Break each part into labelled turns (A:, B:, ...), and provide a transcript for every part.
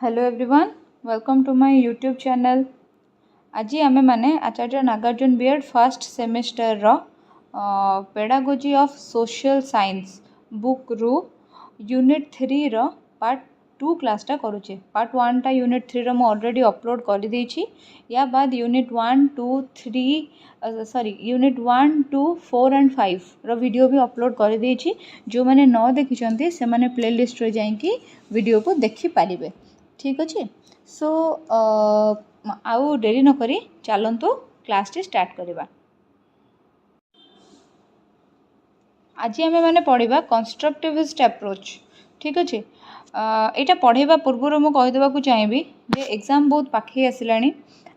A: Hello everyone, welcome to my YouTube channel. आज आमे माने Acharya Nagarjuna BEd first semester रो pedagogy of social science book रु यूनिट 3 रो पार्ट 2 क्लासटा करूचे। पार्ट 1 टा यूनिट 3 रो मो ऑलरेडी अपलोड कर देछि। या बाद यूनिट 1 2 3 यूनिट 1 2 4 एंड 5 रो वीडियो भी अपलोड कर देछि। जो माने न देखिचंती से माने प्लेलिस्ट रे जाइकी वीडियो को देखि पारिबे। ठीक अच्छे। सो आउ डेरी न करी चलतु क्लास टी स्टार्ट करवा। आज आम मैंने पढ़ा कंस्ट्रक्टिविस्ट अप्रोच। ठीक अच्छे। यहाँ पढ़ेवा पूर्व मुझे कहीदेवा चाहिए जे एग्जाम बहुत पाखे आसला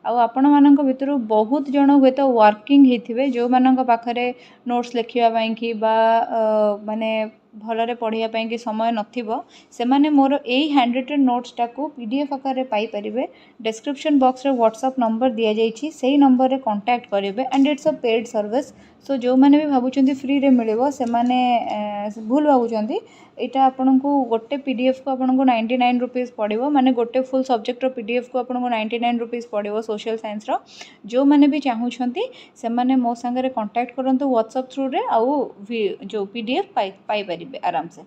A: आपण मान भर बहुत जन हे तो वर्किंग होते जो मान पाखे नोट्स लिखापी कि माने भलरे पढ़ाई कि समय नथिबो से माने मोर यही हैंड रिटेन नोट्स टाको पीडीएफ आकार पाइपर। डिस्क्रिप्शन बॉक्स रे व्हाट्सएप नंबर दि जाइए से नंबर रे कांटेक्ट करेंगे and it's a paid service. So जो मैंने भी भावुं फ्री रे मिले से माने भूल भावुं यहाँ आपन को गोटे पीडीएफ को आपन को 99 रुपीज़ पड़ो माने गोटे फुल सब्जेक्ट रो पीडीएफ को आपन को 99 रुपीज़ पड़ो सोशल साइंस रो। जो मैंने भी चाहूँगी से माने मो सांगे कांटेक्ट करंतु व्हाट्सएप थ्रू रे आउ जो पीडीएफ पाई परिबे आराम से।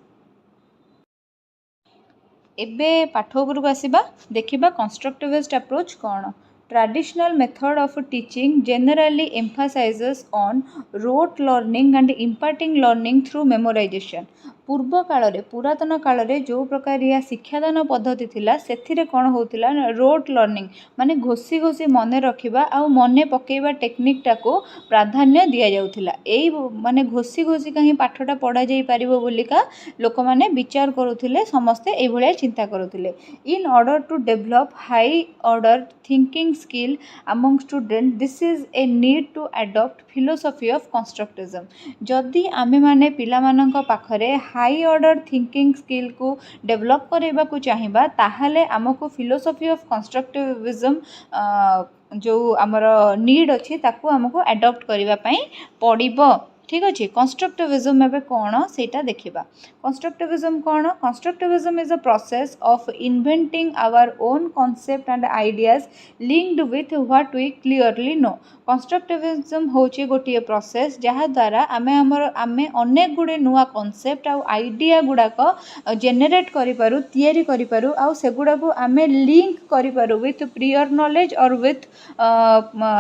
A: एबे पाठ उपरକୁ आसीबा देखिबा कंस्ट्रक्टिविस्ट अप्रोच कौन। Traditional method of teaching generally emphasizes on rote learning and imparting learning through memorization। पूर्व काल रे पुरातन काल रे जो प्रकार या शिक्षादान पद्धति थिला सेथिरे कोन होतिला रोट लर्निंग माने घोसी घोसी मने रखिबा आ मने पकेइबा टेक्निक टाको प्राधान्य दिया जाउथिला। एई माने घोसी घोसी कहीं पाठटा पढ़ा जाई परिबो बोलिका लोक माने विचार करूथिले समस्ते एई भलिया चिंता करूथिले। In order to develop high order thinking skill among students, this is a need to adopt philosophy of constructivism। जदि आमे माने पिला मानक पाखरे हाई ऑर्डर थिंकिंग स्किल को डेवलप करबा को चाहिबा ताहाले हमको फिलोसफी ऑफ कंस्ट्रक्टिविज्म जो आमर नीड अच्छी ताकू हमको अडॉप्ट करबा पई पड़िबो। ठीक अच्छे। कंस्ट्रक्टिविज्म एबे कौन सेटा देखिबा। कंस्ट्रक्टिविज्म कौन। Constructivism is a process of inventing our own concept and ideas linked with what we clearly know. Constructivism होची गोटे प्रोसेस जहाँ द्वारा आमे अनेक गुड़े नुआ कॉन्सेप्ट आउ आइडिया गुड़ाक जेनेरेट करिपारु तैयारी करिपारु आउ सेगुड़ा को आमे लिंक करिपारु विथ प्रियर नॉलेज और विथ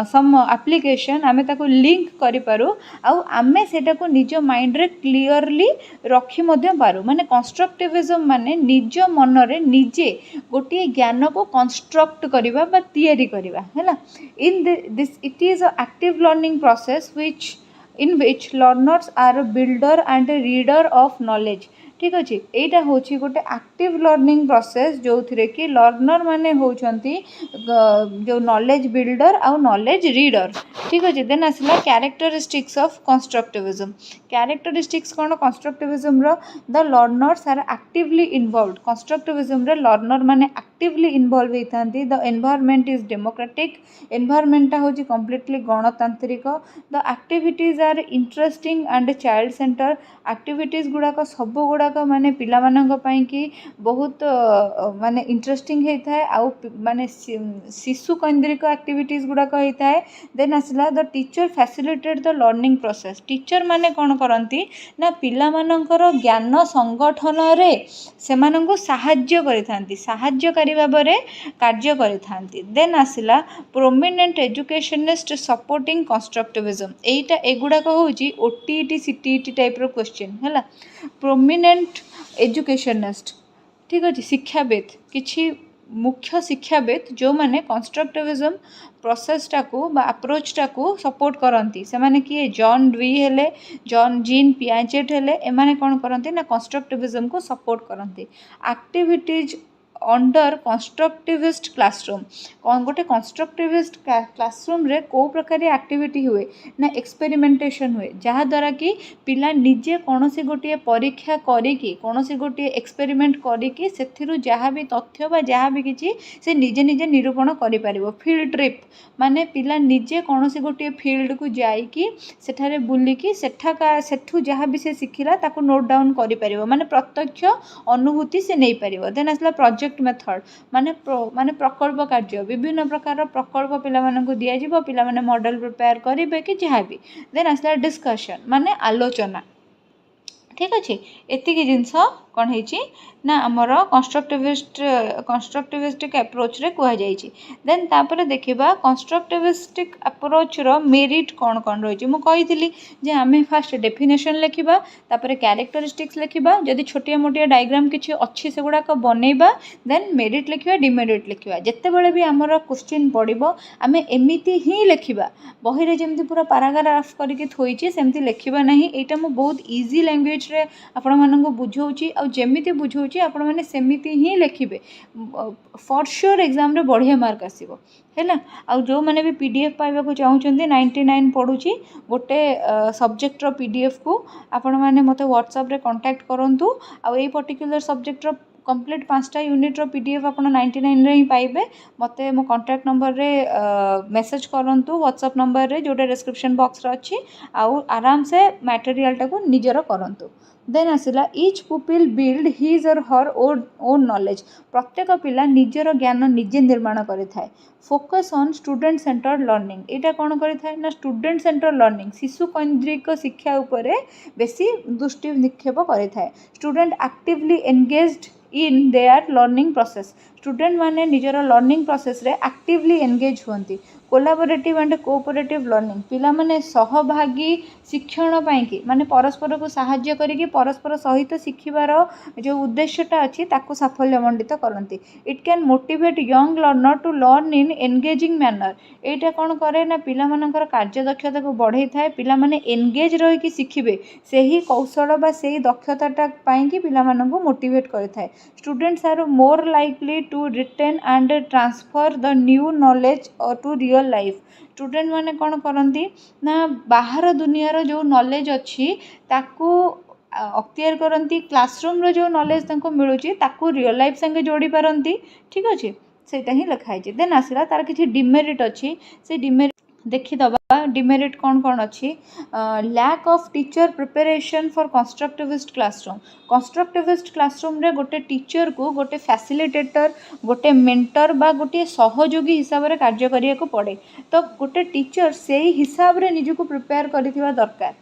A: सम एप्लीकेशन आमे ताको लिंक करिपारु आउ आमे सेटा को निज माइंड रे क्लियरली रखी मध्य पारु। माने कंस्ट्रक्टिविज्म माने निज मन रे निजे गोटे ज्ञान को कंस्ट्रक्ट करिबा बा तैयारी करिबा हैला। In this it is a active learning process in which learners are builder and reader of knowledge। ठीक अच्छे। यहाँ हूँ गोटे एक्टिव लर्निंग प्रोसेस जो थी कि लर्नर माने होचंती जो नॉलेज बिल्डर आउ नॉलेज रीडर। ठीक अच्छे। देन आसला कैरेक्टरिस्टिक्स ऑफ कंस्ट्रक्टिविज्म। कैरेक्टरिस्टिक्स कौन कंस्ट्रक्टिविज्म रो the learners are actively involved. Constructivism रे लर्नर माने एक्टिवली इन्वॉल्व होती। The environment is democratic. Environment होची कंप्लीटली गणतांत्रिक। The activities are interesting and child centre. Activities गुड़ाक सब गुड़ाक माने पिला मानक पई कि बहुत माने इंटरेस्टिंग होता है आउ माने शिशु केंद्रिक एक्टिविटीज गुड़ाक होता है। देन आसला the teacher facilitate the learning process. Teacher माने कौन करती ना पिला मानकर ज्ञान संगठन रे सेमानंको साहाय्य करिथांती साहाय्यकारी भाबरे कार्य करिथांती। देन आसला प्रोमिनेंट एजुकेशनिस्ट सपोर्टिंग कंस्ट्रक्टिविज्म। एटा एगुडा को होची ओटीईटी सीटीईटी टाइप रो क्वेश्चन हैला। प्रोमिनेंट एजुकेशनिस्ट ठीक अच्छे शिक्षाविद किछि मुख्य शिक्षाविद जो माने कंस्ट्रक्टिविज्म प्रोसेस टाको बा अप्रोच टाको सपोर्ट करती से माने किए जॉन डुई हेले जॉन जीन पियाजेट हेले एमाने कौन करती ना कंस्ट्रक्टिविज्म को सपोर्ट करती। एक्टिविटीज अंडर कंस्ट्रक्टिविस्ट क्लासरूम कौन गोटे कंस्ट्रक्टिविस्ट क्लासरूम रे को प्रकार एक्टिविटी हुए ना एक्सपेरिमेंटेशन हुए जहाँ द्वारा कि पिला निजे कौन सी गोटे परीक्षा करिकी कौन सी गोटे एक्सपेरिमेंट करिकी सेथिरु जहाँ भी तथ्य बा जहाँ भी किछि से निजे निजे निरूपण करि परिबो। फील्ड ट्रिप माने पिला निजे कौन सी गोटे फील्ड को जाइकी सेठारे बुलिकी सेठू जहाँ भी से शिखिला ताकू नोट डाउन करि परिबो माने प्रत्यक्ष अनुभूति से नहीं परिबो। देन आसला प्रोजेक्ट प्रोजेक्ट मेथड माने प्रकल्प कार्य विभिन्न प्रकार प्रकल्प पिलामानंकु दिया जिवो पिलामाने मॉडल प्रिपेयर करिवे कि जहाँ भी देन आसला डिस्कशन माने आलोचना ठीक अच्छे एतिक जिनस कौन है ना आमर कंस्ट्रक्टिविस्टिक अप्रोच रे कह जाइए देन तापर देखा कंस्ट्रक्टिविस्टिक अप्रोच रो मेरिट कौन कौन रही है मुझे जे आम फास्ट डेफिनेशन लिखा तापर कैरेक्टरिस्टिक्स लिखा जदि छोटिया मोटिया डायग्राम किसी अच्छी से गुड़ाक बनइबा देन मेरिट लिखा डिमेरिट लिखा जिते बड़े भी आमर क्वेश्चन पड़ो आम एमती ही लिखा बही रे जमी पूरा पाराग्राफ करके थोड़ी सेमती लिखा ना यहाँ मुझे बहुत इजी लैंग्वेज रे आपण मानक बुझाऊँगी आमती बुझाऊँगी आपण मैंने सेमती ही लिखे फॉर श्योर एग्जाम रे बढ़िया मार्क आसो है आउ जो मैंने भी पीडीएफ पाइबा चाहूँगी 99 पढ़ुची गोटे सब्जेक्ट रो पीडीएफ को आपण मैंने मत व्हाट्सएप रे कांटेक्ट करंतु आ ये पर्टिकुलर सब्जेक्ट रो कंप्लीट 5टा यूनिट रो पीडीएफ आप 99 रे ही पाइबे मते मो कांटेक्ट नंबर रे मेसेज करंतु व्हाट्सएप नंबर रे जोटे डिस्क्रिप्शन बॉक्स रे अछि आउ आराम से मटेरियल टाको निजर करंतु देन आसला इच पुपिल बिल्ड हिज और हर ओन नॉलेज प्रत्येक पिला निजर ज्ञान निजे निर्माण करें focus on student centre learning यहाँ कौन करें ना स्टूडेंट सेंटर लर्निंग शिशु केन्द्रिक शिक्षा उपरे बेसी दृष्टि निक्षेप करें student actively engaged in their learning process student माने निजर लर्निंग प्रोसेस रे एक्टिवली एंगेज होती कोलाबोरेटिव एंड कोऑपरेटिव लर्निंग पिला माने सहभागी शिक्षण पाई माने परस्पर को सहाय्य करिके परस्पर सहित शिखिबार जो उद्देश्यटा अच्छी ताको साफल्यमंडित करती it can motivate young learner to learn in engaging manner एटा कौन करे ना पिला मानकर कार्य दक्षता को बढ़ई थाए पिला माने एंगेज रही शिखिबे सेही कौशल बा सेही दक्षताटा पाई पिला माननको मोटिवेट करिथाए students are more likely to retain and transfer the new knowledge to real life student माने कौन करती ना बाहर दुनियार जो नॉलेज अच्छी ताकू अक्तियार करती क्लासरूम रो जो नॉलेज तांको मिलूची ताकू रियल लाइफ संगे जोड़ी पारंती ठीक अच्छे सेटा ही लिखाई देन आसला तार किसी डिमेरिट अच्छी से डिमेरिट देखीदबा डिमेरिट कौन कौन अच्छी lack of teacher preparation for constructivist classroom रे गोटे टीचर को गोटे फैसिलिटेटर गोटे मेंटर बा गोटे सहयोगी हिसाब रे कार्य करिया को पड़े तो गोटे टीचर से ही हिसाब रे निजको प्रिपेयर करिथिबा दरकार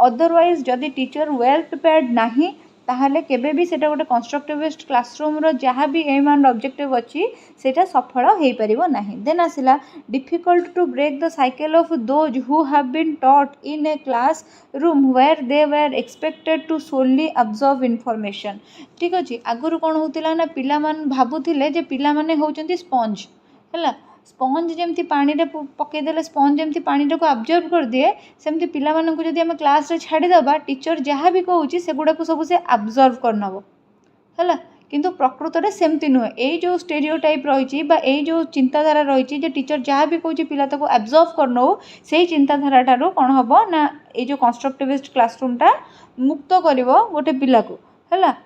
A: अदरवाइज जदि टीचर वेल प्रिपेयर्ड नहीं ताहले केबे भी सेटा गोटे कंस्ट्रक्टिविस्ट क्लासरूम रो जहाँ भी एम एंड ऑब्जेक्टिव अच्छी सेटा सफल हो पारिबो नाही देन आसिला difficult to break the cycle of those who have been taught in a classroom where they were expected to solely absorb information ठीक अच्छे आगुरी कौन होता ना पिला मान भाबुथिले जे पिला माने होचंती स्पंज है स्पंज जमती पानी रे पकईदे स्पंज जमती पानी को अब्जर्व कर दिए सेमती पिला मानकु जदि आम क्लास रे छाड़ीदबा टीचर जहाँ भी कहूँ से गुड़ाक सब से अब्जर्व करनब है किंतु प्रकृत में सेमती नुहे यही जो स्टेरियोटाइप रही जो चिंताधारा रही टीचर जहाँ भी कहूँ पिला ताको अब्जर्व करनौ से चिंताधारा ठारू कौन हम ना ये जो कंस्ट्रक्टिविस्ट क्लासरूमटा मुक्त कर गोटे पिला को है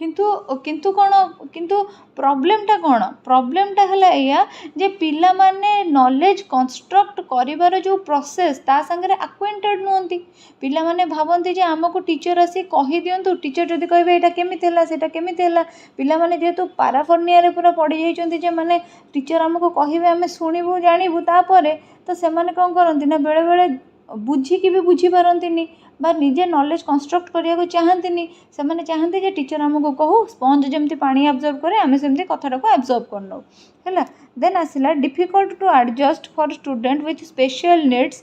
A: किंतु कौन किंतु प्रॉब्लमटा कौन प्रॉब्लमटा है या जे पिला माने नॉलेज कंस्ट्रक्ट करिवार जो प्रोसेस ता संगे एक्वेंटेड नुहंती पिला माने भावंती जे आमको टीचर आसी कहि दियंतु टीचर जदि कहबे एटा केमिति हला सेटा केमिति हला पिला माने जेतु पाराफर्निया रे पूरा पड़ी जाइचंती जे माने टीचर आमको कहबे आमे सुनिबु जानिबु तापरे तो से माने कोन करंती ना बेले बेले बुझिकी भी बुझी पारंतीनी बा निजे नॉलेज कंस्ट्रक्ट करिया को चाहंतीनी से माने चाहंती जे टीचर हमको कहू स्पंज जमती पानी अब्जर्व करे आमे सेमती कथाटा को अब्जर्व करनो हैला देन आसिला difficult to adjust for student with special needs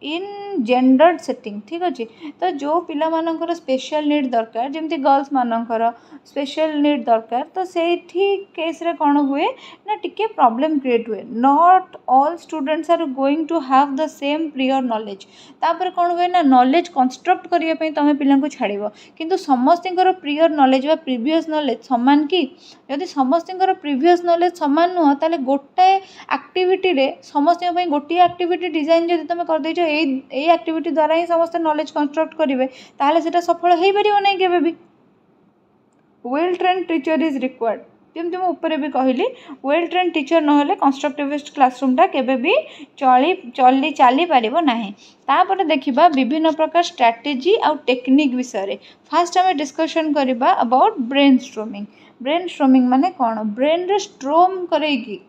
A: in gendered setting ठीक अच्छे तो जो पिला मानकर स्पेशल नीड दरकार जमती गर्ल्स मानकर स्पेशल नीड दरकार तो से केस रे कौन हुए ना टिके प्रॉब्लम क्रिएट हुए not all students are going to have the same prior knowledge तापर कौन हुए ना नॉलेज कंस्ट्रक्ट करने तुम पिला को छाड़ किंतु समस्तर प्रियर नॉलेज व प्रीवियस नॉलेज समान कि जदि समस्तर प्रीवियस नॉलेज समान नुह ताले गोटे एक्टिविटी रे समस्त गोटे एक्टिविटी डिजाइन जब तुम करदेच ये एक्टिविटी द्वारा ही समस्त नॉलेज कंस्ट्रक्ट करेंगे ताहले सेटा सफल हो पारिबो नै केबे भी well trained teacher is required जमती मुझे ऊपर भी कहली वेल ट्रेन टीचर ना कंस्ट्रक्टिविस्ट क्लासरूमटा केबे भी चली पार ना। तापर देखिबा विभिन्न प्रकार स्ट्रैटेजी आउ टेक्निक विषय। फास्ट आम डिस्कशन करबा about brain storming. Brain storming माने कौन? ब्रेन रे स्ट्रोम करेगी,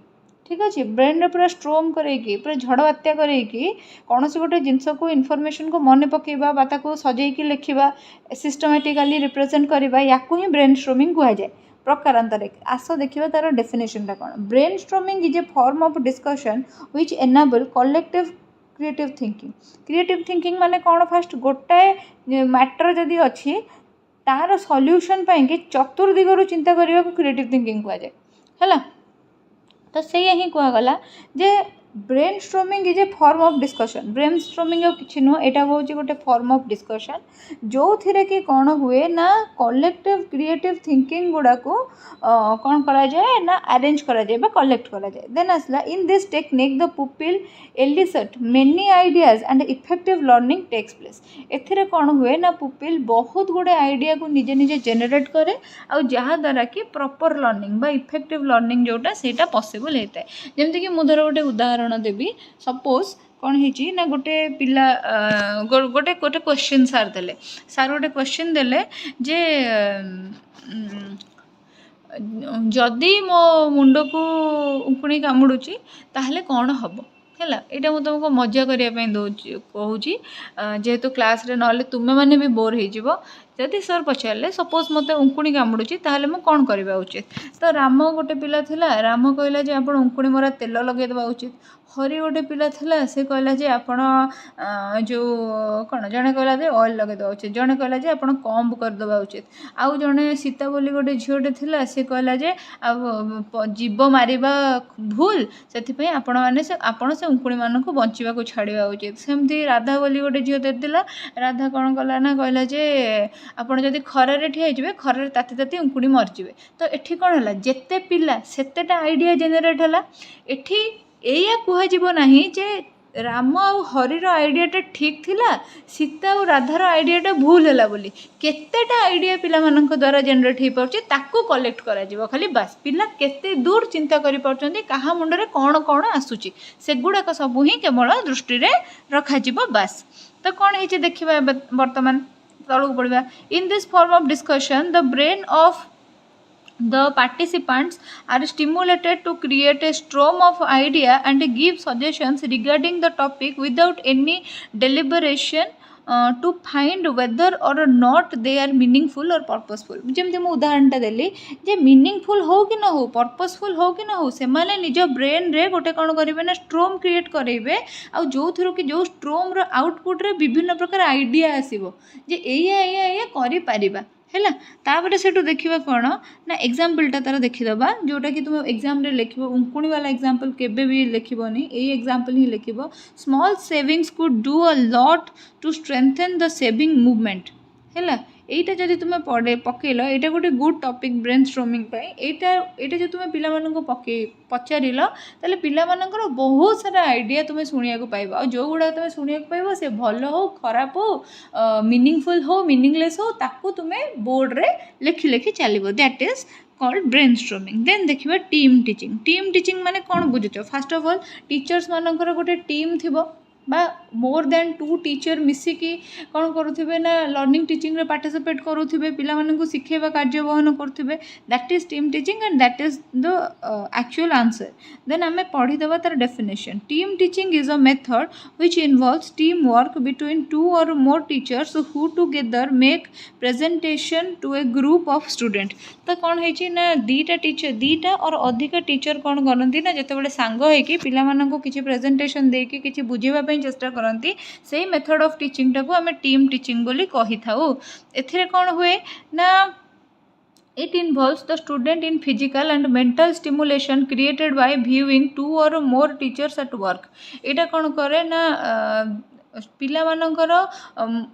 A: ठीक अच्छे, ब्रेन रे पूरा स्ट्रोम करेगी, पूरा झड़ बात्या करेगी कौन से गोटे जिनस को इनफॉरमेशन को मन पकेबा बा ताको सजेकी लिखिबा सिस्टमैटिकली रिप्रेजेंट करबा याकू ही ब्रेन स्ट्रोमिंग कुआ जाए। प्रकारांतरे आस देखिबा तार डेफिनेशन टा कौन। Brain storming is a form of discussion which enable collective creative thinking. Creative thinking माने कौन? फास्ट गोटाए मैटर जदि अच्छी तार सॉल्यूशन पाई कि चतुर्दिगरु चिंता करने को क्रिएटिव थिंकिंग कुआ जाए है। तो से ही कहगला जे brainstorming is a form of discussion. Brainstorming किसी नुह, यहाँ हूँ गोटे फॉर्म ऑफ डिस्कशन जो थी कि कौन हुए ना कलेक्टिव क्रिएटिव थिंकिंग गुड़ा को कौन करा जाए ना अरेंज करा जाए बा कलेक्ट करा जाए। देन आसला in this technique the pupil elicit many ideas and effective learning takes place. एथिरे कौन हुए ना पुपिल बहुत गुड़े आइडिया को निजे निजे जेनेरेट करे आ जहाँ द्वारा कि प्रॉपर लर्निंग बा इफेक्टिव लर्निंग जोटा सेटा पॉसिबल होता है। जमती कि मुझे गोटे उदाहरण देवी। सपोज कौन है ना गोटे पिला गोटे गोटे क्वेश्चन सार देले, सार गोटे क्वेश्चन देले जे जदि मो मुंड को उंकुणी कामुड़ुची ताहले कौन हम है। यहाँ मुझे तुमको मजा करने कहूँ जेहेतु क्लास रे ना तुम्हें मैंने भी बोर हो जदि सर पचारे सपोज मत उंकुणी कामुड़ुची ताहले मु कौन करवा उचित। तो राम गोटे पिला थिला, राम कहला जे आपण उंकुणी मरा तेल लगे देवा उचित। हरि गोटे पिला थिला से कहला जे आपण जो कौन जड़े कहला जे ऑयल लगे देवा उचित, जड़े कहला जे आपण कम्ब कर देवा उचित। आउ जड़े सीता बोली गोटे झीटे थिला से कहला जे जीव मारिबा भूल से आपण मैंने आपण से उंकुणी मान को बंचा को छाड़ा उचित। सेमती राधा बोली गोटे झीटे थिला, राधा कौन कला ना कहला जे आपण जदि खरारे ठिया होइजिबे खरारे ताती ताती उंकुणी मरजिबे। तो एठी कौन होला जेते पिला सेतेटा आइडिया जेनेरेट होला। एठी एया कुहाजिबो नाही जे राम आ हरिर आइडियाटा ठीक थिला सीता और राधार आइडियाटा भूल है बोली। केतेटा आइडिया पिला मानक द्वारा जेनेरेट हो पार्छ ताकू कलेक्ट करा जिवो खाली बास पिला केते दूर चिंता करि पारछन्ती कहा मुंडरे कौन कौन आसुची सेगुड़ाक सबू ही केवल दृष्टि रे रखा जिवो बास। तो कौन है देखिबा वर्तमान तलू पड़ा। In this form of discussion the brain of the participants are stimulated to create a stream of idea and give suggestions regarding the topic without any deliberation to find whether or not they are meaningful or purposeful। जमती मुझे उदाहरणटा देली जे meaningful हो कि ना हो purposeful हो कि ना हो से माने निज ब्रेन रे गोटे कौन करेंगे ना स्ट्रोम क्रिएट करेंगे आ जो थ्रू कि जो स्ट्रोम रो आउटपुट रे विभिन्न प्रकार आइडिया आसीबो जे एया एया एया करि पारिबा है। तापर से देखा कौन ना एग्जाम्पलटा तार देखीदबा जोटा कि तुम एग्जाम रे लिख उंकुणी वाला एग्जाम्पल केबे भी लिखबनी यही एग्जाम्पल ही लिख। Small savings could do a lot to strengthen the saving movement है। एटा जदि तुम पढ़े पकेल यहाँ गोटे गुड टॉपिक ब्रेन स्ट्रोमिंग यहाँ जो तुम पिला पचार ताले पिला बहुत सारा आइडिया तुम शुणा पाइब और जो गुड़ा तुम शुणा पाइब से भल हो खराब हो मीनिंगफुल हो मीनिंगलेस हो ताकू तुम बोर्ड रे लिखि लिखि चलो that is called brainstorming. Then देखिए टीम टीचिंग। टीम टीचिंग माने कौन बुझुच फास्ट ऑफ ऑल टीचर्स मानकर गोटे टीम थिबो बा मोर देन 2 टीचर मिसिकी कौन करुवे ना लर्निंग टीचिंग रे पार्टिसिपेट करुवे पिला मानकु शिखेबा कार्य वहन करुवे that is team teaching and that is the actual answer. Then आम पढ़ीदबा तार definition. Team teaching is a method which involves team work between 2 or more teachers who together make presentation to a group of student. तो कौन है ना दीटा teacher दीटा और अधिक teacher कौन करती ना जिते सांग होगी पिला मानकु किछि प्रेजेंटेशन देके किछि बुझेबा चेष्टा करती से मेथड ऑफ टीचिंग टाको आम टीम टीचिंग बोली कही थाउ। एथिरे कौन हुए ना it involves the student in physical and mental stimulation created by viewing 2 or more teachers at work। एटा कौन करे ना ପିଲାମାନଙ୍କର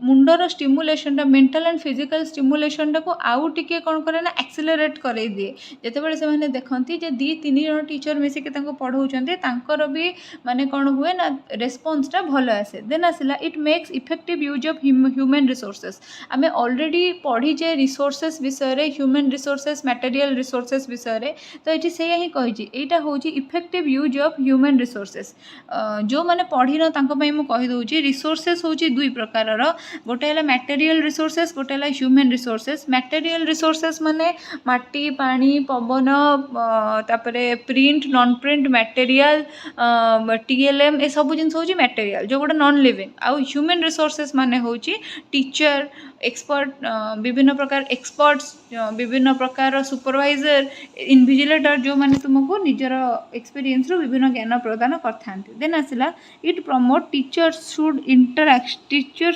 A: ମୁଣ୍ଡର ଷ୍ଟିମୁଲେସନଟା ମେଣ୍ଟାଲ ଆଣ୍ଡ ଫିଜିକାଲ ଷ୍ଟିମୁଲେସନଟାକୁ ଆଉ ଟିକେ କ'ଣ କରେ ନା ଆକ୍ସିଲରେଟ୍ କରେଇ ଦିଏ। ଯେତେବେଳେ ସେମାନେ ଦେଖନ୍ତି ଯେ 2-3 ଜଣ ଟିଚର ମିଶିକି ତାଙ୍କୁ ପଢ଼ଉଛନ୍ତି ତାଙ୍କର ବି ମାନେ କ'ଣ ହୁଏ ନା ରେସ୍ପନ୍ସଟା ଭଲ ଆସେ। ଦେନ୍ ଆସିଲା it makes effective use of human resources. ଆମେ ଅଲରେଡ଼ି ପଢ଼ିଛେ ରିସୋର୍ସେସ୍ ବିଷୟରେ, ହ୍ୟୁମାନ୍ ରିସୋର୍ସେସ୍, ମ୍ୟାଟେରିଆଲ ରିସୋର୍ସେସ୍ ବିଷୟରେ। ତ ଏଠି ସେଇଆ ହିଁ କହିଛି, ଏଇଟା ହେଉଛି effective use of human resources. ଯେଉଁମାନେ ପଢ଼ିନ ତାଙ୍କ ପାଇଁ ମୁଁ କହିଦେଉଛି, ରିସୋର୍ସେସ୍ ହେଉଛି 2 ପ୍ରକାରର, ଗୋଟେ ହେଲା ମ୍ୟାଟେରିଆଲ ରିସୋର୍ସେସ୍, ଗୋଟେ ହେଲା ହ୍ୟୁମାନ୍ ରିସୋର୍ସେସ୍। ମ୍ୟାଟେରିଆଲ ରିସୋର୍ସେସ୍ ମାନେ ମାଟି, ପାଣି, ପବନ, ତାପରେ print, non print material, TLM, ଏସବୁ ଜିନିଷ ହେଉଛି ମ୍ୟାଟେରିଆଲ ଯେଉଁଗୁଡ଼ା ନନ୍ ଲିଭିଂ। ଆଉ ହ୍ୟୁମାନ୍ ରିସୋର୍ସେସ୍ ମାନେ ହେଉଛି ଟିଚର, ଏକ୍ସପର୍ଟ, ବିଭିନ୍ନ ପ୍ରକାର ଏକ୍ସପର୍ଟସ୍, ବିଭିନ୍ନ ପ୍ରକାର ସୁପରଭାଇଜର, ଇନଭିଜିଲେଟର, ଯେଉଁମାନେ ତୁମକୁ ନିଜର ଏକ୍ସପିରିଏନ୍ସରୁ ବିଭିନ୍ନ ଜ୍ଞାନ ପ୍ରଦାନ କରିଥାନ୍ତି। ଦେନ୍ ଆସିଲା it promote teacher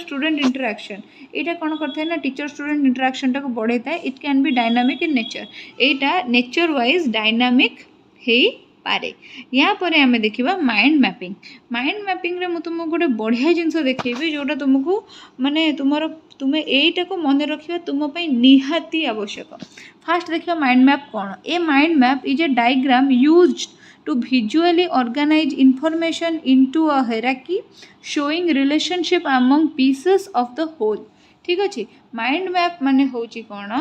A: student interaction. এইটা କ'ଣ କରିଥାଏ ନା ଟିଚର ଷ୍ଟୁଡେଣ୍ଟ ଇଣ୍ଟରାକ୍ସନଟାକୁ ବଢ଼େଇଥାଏ। It can be dynamic in nature. এইটা ନେଚର ୱାଇଜ୍ ଡାଇନାମିକ୍ ହେଇପାରେ। ୟା ପରେ ଆମେ ଦେଖିବା ମାଇଣ୍ଡ ମ୍ୟାପିଂ। ମାଇଣ୍ଡ ମ୍ୟାପିଂରେ ମୁଁ ତୁମକୁ ଗୋଟେ ବଢ଼ିଆ ଜିନିଷ ଦେଖେଇବି ଯେଉଁଟା ତୁମକୁ ମାନେ ତୁମେ এইଟାକୁ ମନେ ରଖିବା ତୁମ ପାଇଁ ନିହାତି ଆବଶ୍ୟକ। ଫାଷ୍ଟ ଦେଖିବା ମାଇଣ୍ଡ ମ୍ୟାପ୍ କ'ଣ। A mind map is a diagram used to visually organize information into a hierarchy showing relationship among pieces of the whole। ठीक अच्छे। माइंड मैप माने होची कौन?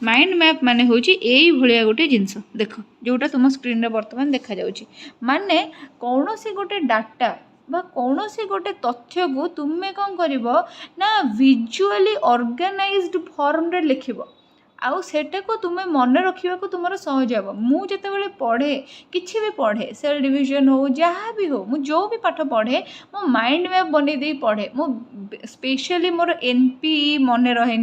A: माइंड मैप माने होची एई भलिया गोटे जिनस देख जोटा तुम स्क्रीन रे वर्तमान देखा जाउची। माने कौनसी गोटे डाटा बा कौनसी गोटे तथ्य को तुमे कौन करिवो ना विजुअली ऑर्गेनाइज्ड फॉर्म रे लिखिबो। आउ सेटा को तुम्हें मन रखा को तुम सहज हे। मुझे पढ़े किसी भी पढ़े सेल डिविजन हो जहाँ भी हो मु जो भी पाठ पढ़े मो माइंड मैप बन दे पढ़े। मो स्पेशली मोर NPE मन रहे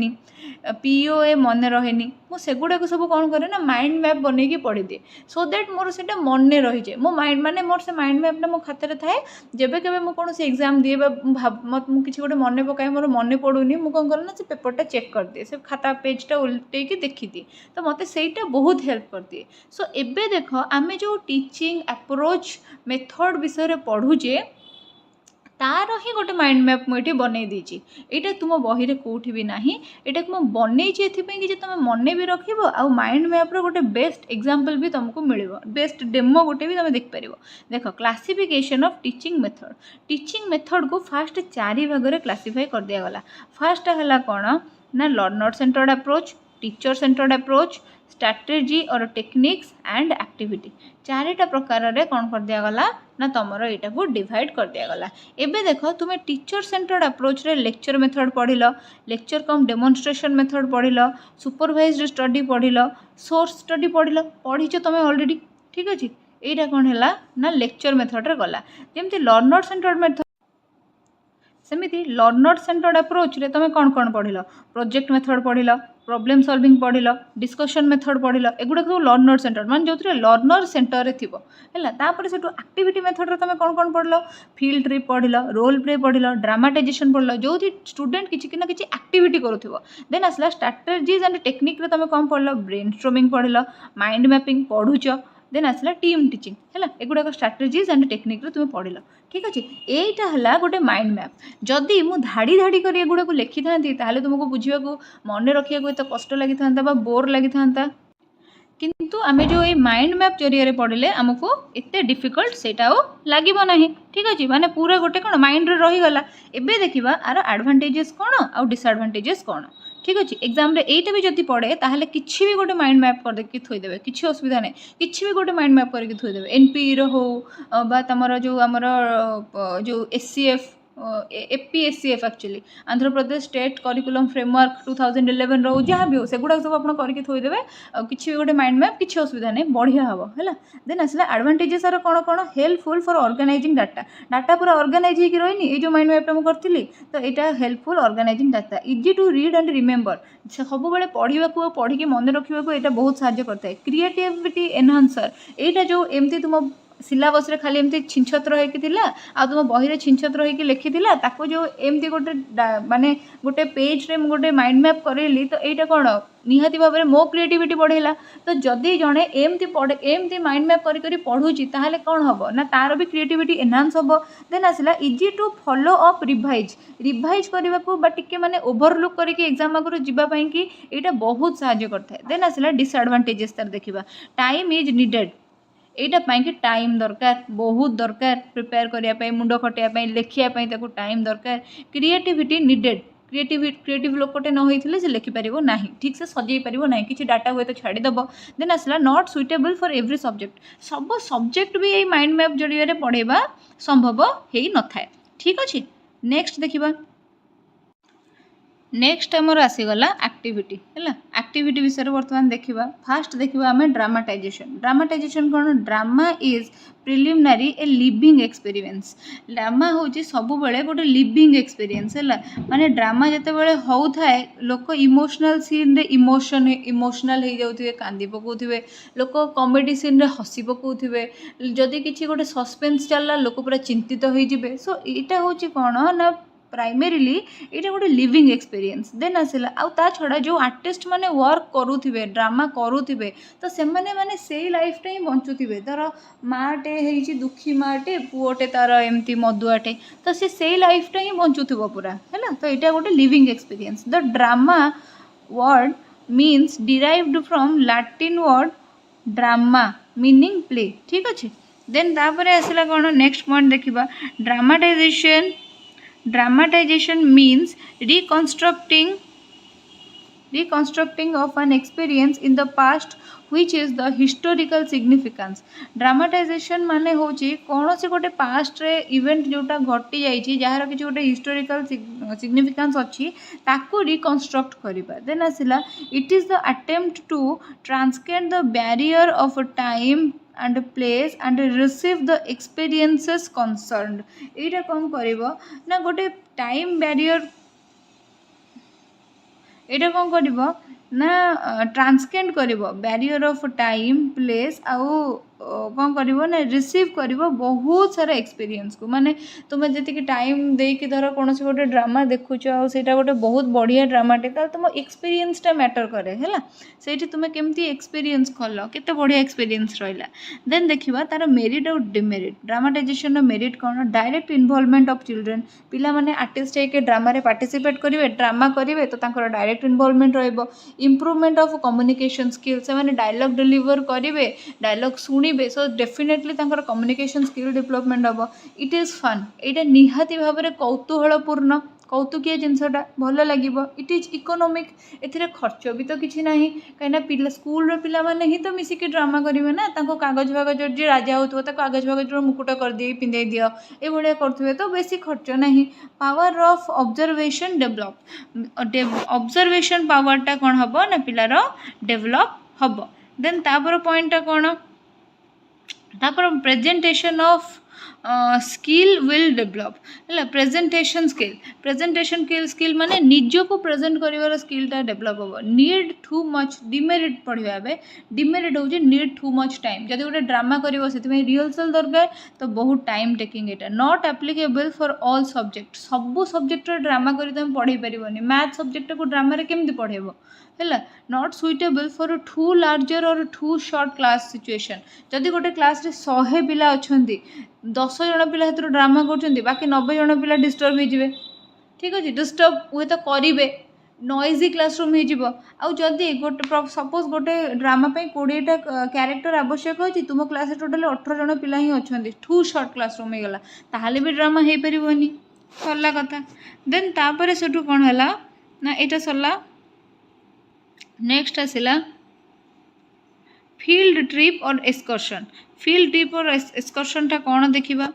A: POA मन रहे मुझेगुड़ाक सब कौन करे ना माइंड मैप बन के पढ़ी दिए सो दैट मोर से मन रही जाए। मो माइंड माने मोर से माइंड मैपटा मो खाते थाए जब के कौन से एग्जाम दिए मत किसी गोटे मन पकाए मोर मन पड़ूनी मुझे कौन करे ना से पेपरटा चेक कर दिए से खाता पेजटा उल्टे देखी दिए तो मत से बहुत हेल्प कर दिए। सो एबे देख आमे जो टीचिंग अप्रोच मेथड विषय पढ़ुचे तार ही गोटे माइंड मैप मुझे बनई देची। यहाँ तुम बही रे कौटी भी ना यहाँ को बनई कि तुम मन भी रख आ माइंड मैप्र गोटे बेस्ट एग्जांपल भी तुमको मिल बेस्ट डेमो गोटे भी तुम देखिपर। देख classification of teaching method. Teaching method को फास्ट 4 भाग में क्लासिफाई कर दिया गला। फास्ट है कौन ना learner centred approach, teacher centred approach, strategy और टेक्निक्स एंड एक्टिविटी। 4टा प्रकार रे कौन कर दिया गला ना तुमर यहाँ को डिवाइड कर दिया गला। एबे देख तुम टीचर सेंटर्ड अप्रोच रे लेक्चर मेथड पढ़िल, लेक्चर कम डेमोन्स्ट्रेशन मेथड पढ़िल, सुपरवाइज्ड स्टडी पढ़िल, सोर्स स्टडी पढ़िच तुम ऑलरेडी। ठीक अच्छे। यहाँ कौन है ना लेक्चर मेथड रे गला। जमती लर्नर सेंटर्ड मेथड सेमिति लर्नर सेंटर्ड अप्रोच रे तुम कौन कौन पढ़िल प्रोजेक्ट मेथड पढ़िल, प्रॉब्लम सॉल्विंग पढ़िल, डिस्कशन मेथड पढ़िल। एगुड़ा सब लर्नर सेंटर मान जो लर्नर सेंटर रे थिबो हैला। तापर सेटू एक्टिविटी मेथड रे तुम कौन कौन पढ़िल फील्ड ट्रिप पढ़िल, रोल प्ले पढ़िल, ड्रामाटाइजेशन पढ़िल जो स्टूडेंट किसी ना किसी एक्टिविटी करुथिबो। देन आसला स्ट्रैटेजीज एंड टेक्निक रे तुम कौन पढ़िल ब्रेनस्टॉर्मिंग पढ़िल, माइंड मैपिंग पढ़ुच। देन आसला टीम टीचिंग है एगुड़ाक स्ट्रैटेजीज एंड टेक्निक तुम पढ़िल। ठीक अच्छे। यहीटा है गोटे माइंड मैप। जदि मु धाड़ी धाड़ी कर एगुड़ा को लिखि था तुमको बुझा मन रखा एत कष्ट लगी था बोर लगी था किंतु आमे जो ये माइंड मैप जरिए पढ़ले आमको एते डिफिकल्ट सेटा लगे ना। ठीक अच्छे। माने पूरा गोटे कौन माइंड रे रहीगला। एबे देखिबा आर एडवांटेजेस कौन आउ डिसएडवांटेजेस कौन। ठीक अच्छे। एग्जाम रे एटा भी जदि पढ़े ताहले किछि भी गोटे माइंड मैप कर देके थोई देबे किछि असुविधा नहीं। किछि भी गोटे माइंड मैप करके थोई देबे NPE रो हो बा तमरो जो हमरो जो SCF APSCF actually Andhra Pradesh state curriculum framework 2011 रो जहाँ भी हो सेगुड़ा सब आप करके थोई देबे किछि भी गोटे माइंड मैप किछि असुविधा नहीं बढ़िया हम है। देन आसला एडवांटेजेस आर कौन कौन helpful for organising data. Data पूरा ऑर्गेनाइज होकर रही ये जो माइंड मैपटा मुझे करी तो यहाँ helpful organising data easy to read and remember सब बेले पढ़ा पढ़ी मन रखा यहाँ बहुत साहाय्य करता है। क्रिएटिविटी एनहांसर यहाँ जो एमती तुम सिलेबस रे खाली एमती छिनछत्र होइकी थिला आ तुम बही रे छिनछत्र होइकी लिखिथिला ताको जो एमती गोटे माने गोटे पेज रे गोटे माइंड मैप करेली तो एटा कोन निहाती भाव में मो क्रिएटिविटी बढ़ेला। तो जदि जड़े एमती पढ़े एमती माइंड मैप करी पढ़ुची ताहले कौन हम ना तार भी क्रिएटिविटी एनहांस हम। देन आसला easy to follow up revise करने को टिके माने ओवरलुक करके एग्जाम आगु जावाई कि यहाँ बहुत साहाय्य करता है। देन आसला डिसएडवांटेजेस तार देखा टाइम इज नीडेड यहाँ कि टाइम दरकार बहुत दरकार प्रिपेयर करने मुंड खटाई लिखापी टाइम दरकार। क्रिएटिविटी नीडेड क्रिएटिव लोकटे न होते से लिखिपर ना ठीक से सजै पार ना कि डाटा हुए तो छाड़ीदेव। देन आसला not suitable for every subject सब सब्जेक्ट भी ये माइंड मैप जरिए पढ़ेबा संभव हो न थाए। ठीक अच्छे नेक्स्ट देखा नेक्स्ट आमर आसीगला एक्टिविटी है एक्टिविटी विषय बर्तमान देखा फास्ट देखा आम ड्रामाटाइजेशन कौन drama is preliminary a living experience. Drama हूँ सब गोटे लिविंग एक्सपीरियंस है माने ड्रामा जिते बड़े होता है लोक इमोशनल सीन रे इमोशनल हो जाते कांदी पकाउे लोक कॉमेडी सीन रे हसी पकाउे जदि किसी गोटे सस्पेंस चलला लोक पूरा चिंतित हो जाए। सो यहाँ हूँ कौन ना प्राइमेरीली ये गोटे लिविंग एक्सपीरियंस। देन आसला आ छड़ा जो आर्टिस्ट माने वर्क करुवे ड्रामा करुवे तो से माने से लाइफ ही बंचुवे धर माटे है दुखी माटे पुओटे तार एमती मदुआटे तो से लाइफ ही बंचुव पूरा है। तो यहाँ गोटे living experience. The drama word means derived from Latin word drama meaning play. ठीक अच्छे देन तापर आसला कौन नेक्स्ट पॉइंट देखा dramatisation means reconstructing of an experience in the past which is the historical significance। Dramatisation माने होची कौन से गोटे पास्ट रे इवेंट जोटा घटी जाइए जार किसी गोटे हिस्टोरिकल सिग्निफिकेंस अच्छी ताको रिकन्स्ट्रक्ट करवा। देन आसला it is the attempt to transcend the barrier of time and place and receive the experiences concerned। यहाँ कौन कर ना गोटे टाइम बैरियर यहाँ कौन कर ना ट्रांसकेंड कर बैरियर ऑफ टाइम प्लेस आउ कौन कर ना रिसीव कर बहुत सारा एक्सपीरियंस को माने तुम्हें जी टाइम देकी धर कौन से गोटे ड्रामा देखुच आईटा गोटे बहुत बढ़िया ड्रामाटे तुम एक्सपीरियंसटा मैटर करे है से तुम्हें केमती एक्सपीरियंस कल केते बढ़िया एक्सपीरियंस रहा। देन देखा तार मेरिट और डिमेरिट ड्रामाटाइजेशन मेरिट कौन डायरेक्ट इनवॉल्वमेंट ऑफ चिल्ड्रेन पिला माने आर्टिस्ट है ड्रामा पार्टिसिपेट करेंगे ड्रामा करेंगे तो डायरेक्ट इनवॉल्वमेंट रहिबो। इम्प्रूवमेंट ऑफ कम्युनिकेशन स्किल से डायलॉग डिलीवर करेंगे डायलॉग शुणी so definitely communication skill development हम। इट इज फन यहाँ निहाती भाव में कौतूहलपूर्ण कौतुकिया जिनसटा भल लगे। इट इज इकोनोमिक ए खर्च भी तो किसी ना कहीं स्कूल पिला माने ही तो मिसिक ड्रामा करेंगे ना कागज फागज जो राजा हो कागज फागज मुकुट कर दिए पिंधे दियो ये करेंगे तो बेसी खर्च ना। Power of observation develop observation पावरटा कौन हम ना पिलार डेवलप हम। देन तापर पॉइंटा कौन तापर presentation of skill will develop है प्रेजेंटेशन स्किल माने निज को प्रेजेंट कर स्किलटा डेवलप हम। नीड टू मच डिमेरिट पढ़ा डिमेरिट हो नीड टू मच टाइम जब गोटे ड्रामा कर रिहर्सल दरकार तो बहुत टाइम टेकिंग एटा not applicable for all subject सब सब्जेक्ट ड्रामा कर तुम पढ़े पारनी मैथ सब्जेक्ट को ड्रामा केमती पढ़ेब है not suitable for too larger और टू शॉर्ट क्लास सिचुएशन जदि गोटे क्लास रे 100 पिला अच्छा 10 जन पिला हेतु ड्रामा कर बाकी 90 जन पिला डिस्टर्ब हो। ठीक अच्छे डिस्टर्ब हुए तो करेंगे नॉइजी क्लासरूम हो जदि गोटे सपोज गोटे ड्रामा 20टा क्यारेक्टर आवश्यक होती तुम क्लास टोटाल 18 जन पिला ही अच्छा टू शॉर्ट क्लासरूम होगा ताहले भी ड्रामा हो पारनी सरला कथा। देन तापर से कौन है ना यहाँ सरला नेक्स्ट आसला फील्ड ट्रिप और एक्सकर्शन। फील्ड ट्रिप और एक्सकर्शन टा कौन देखा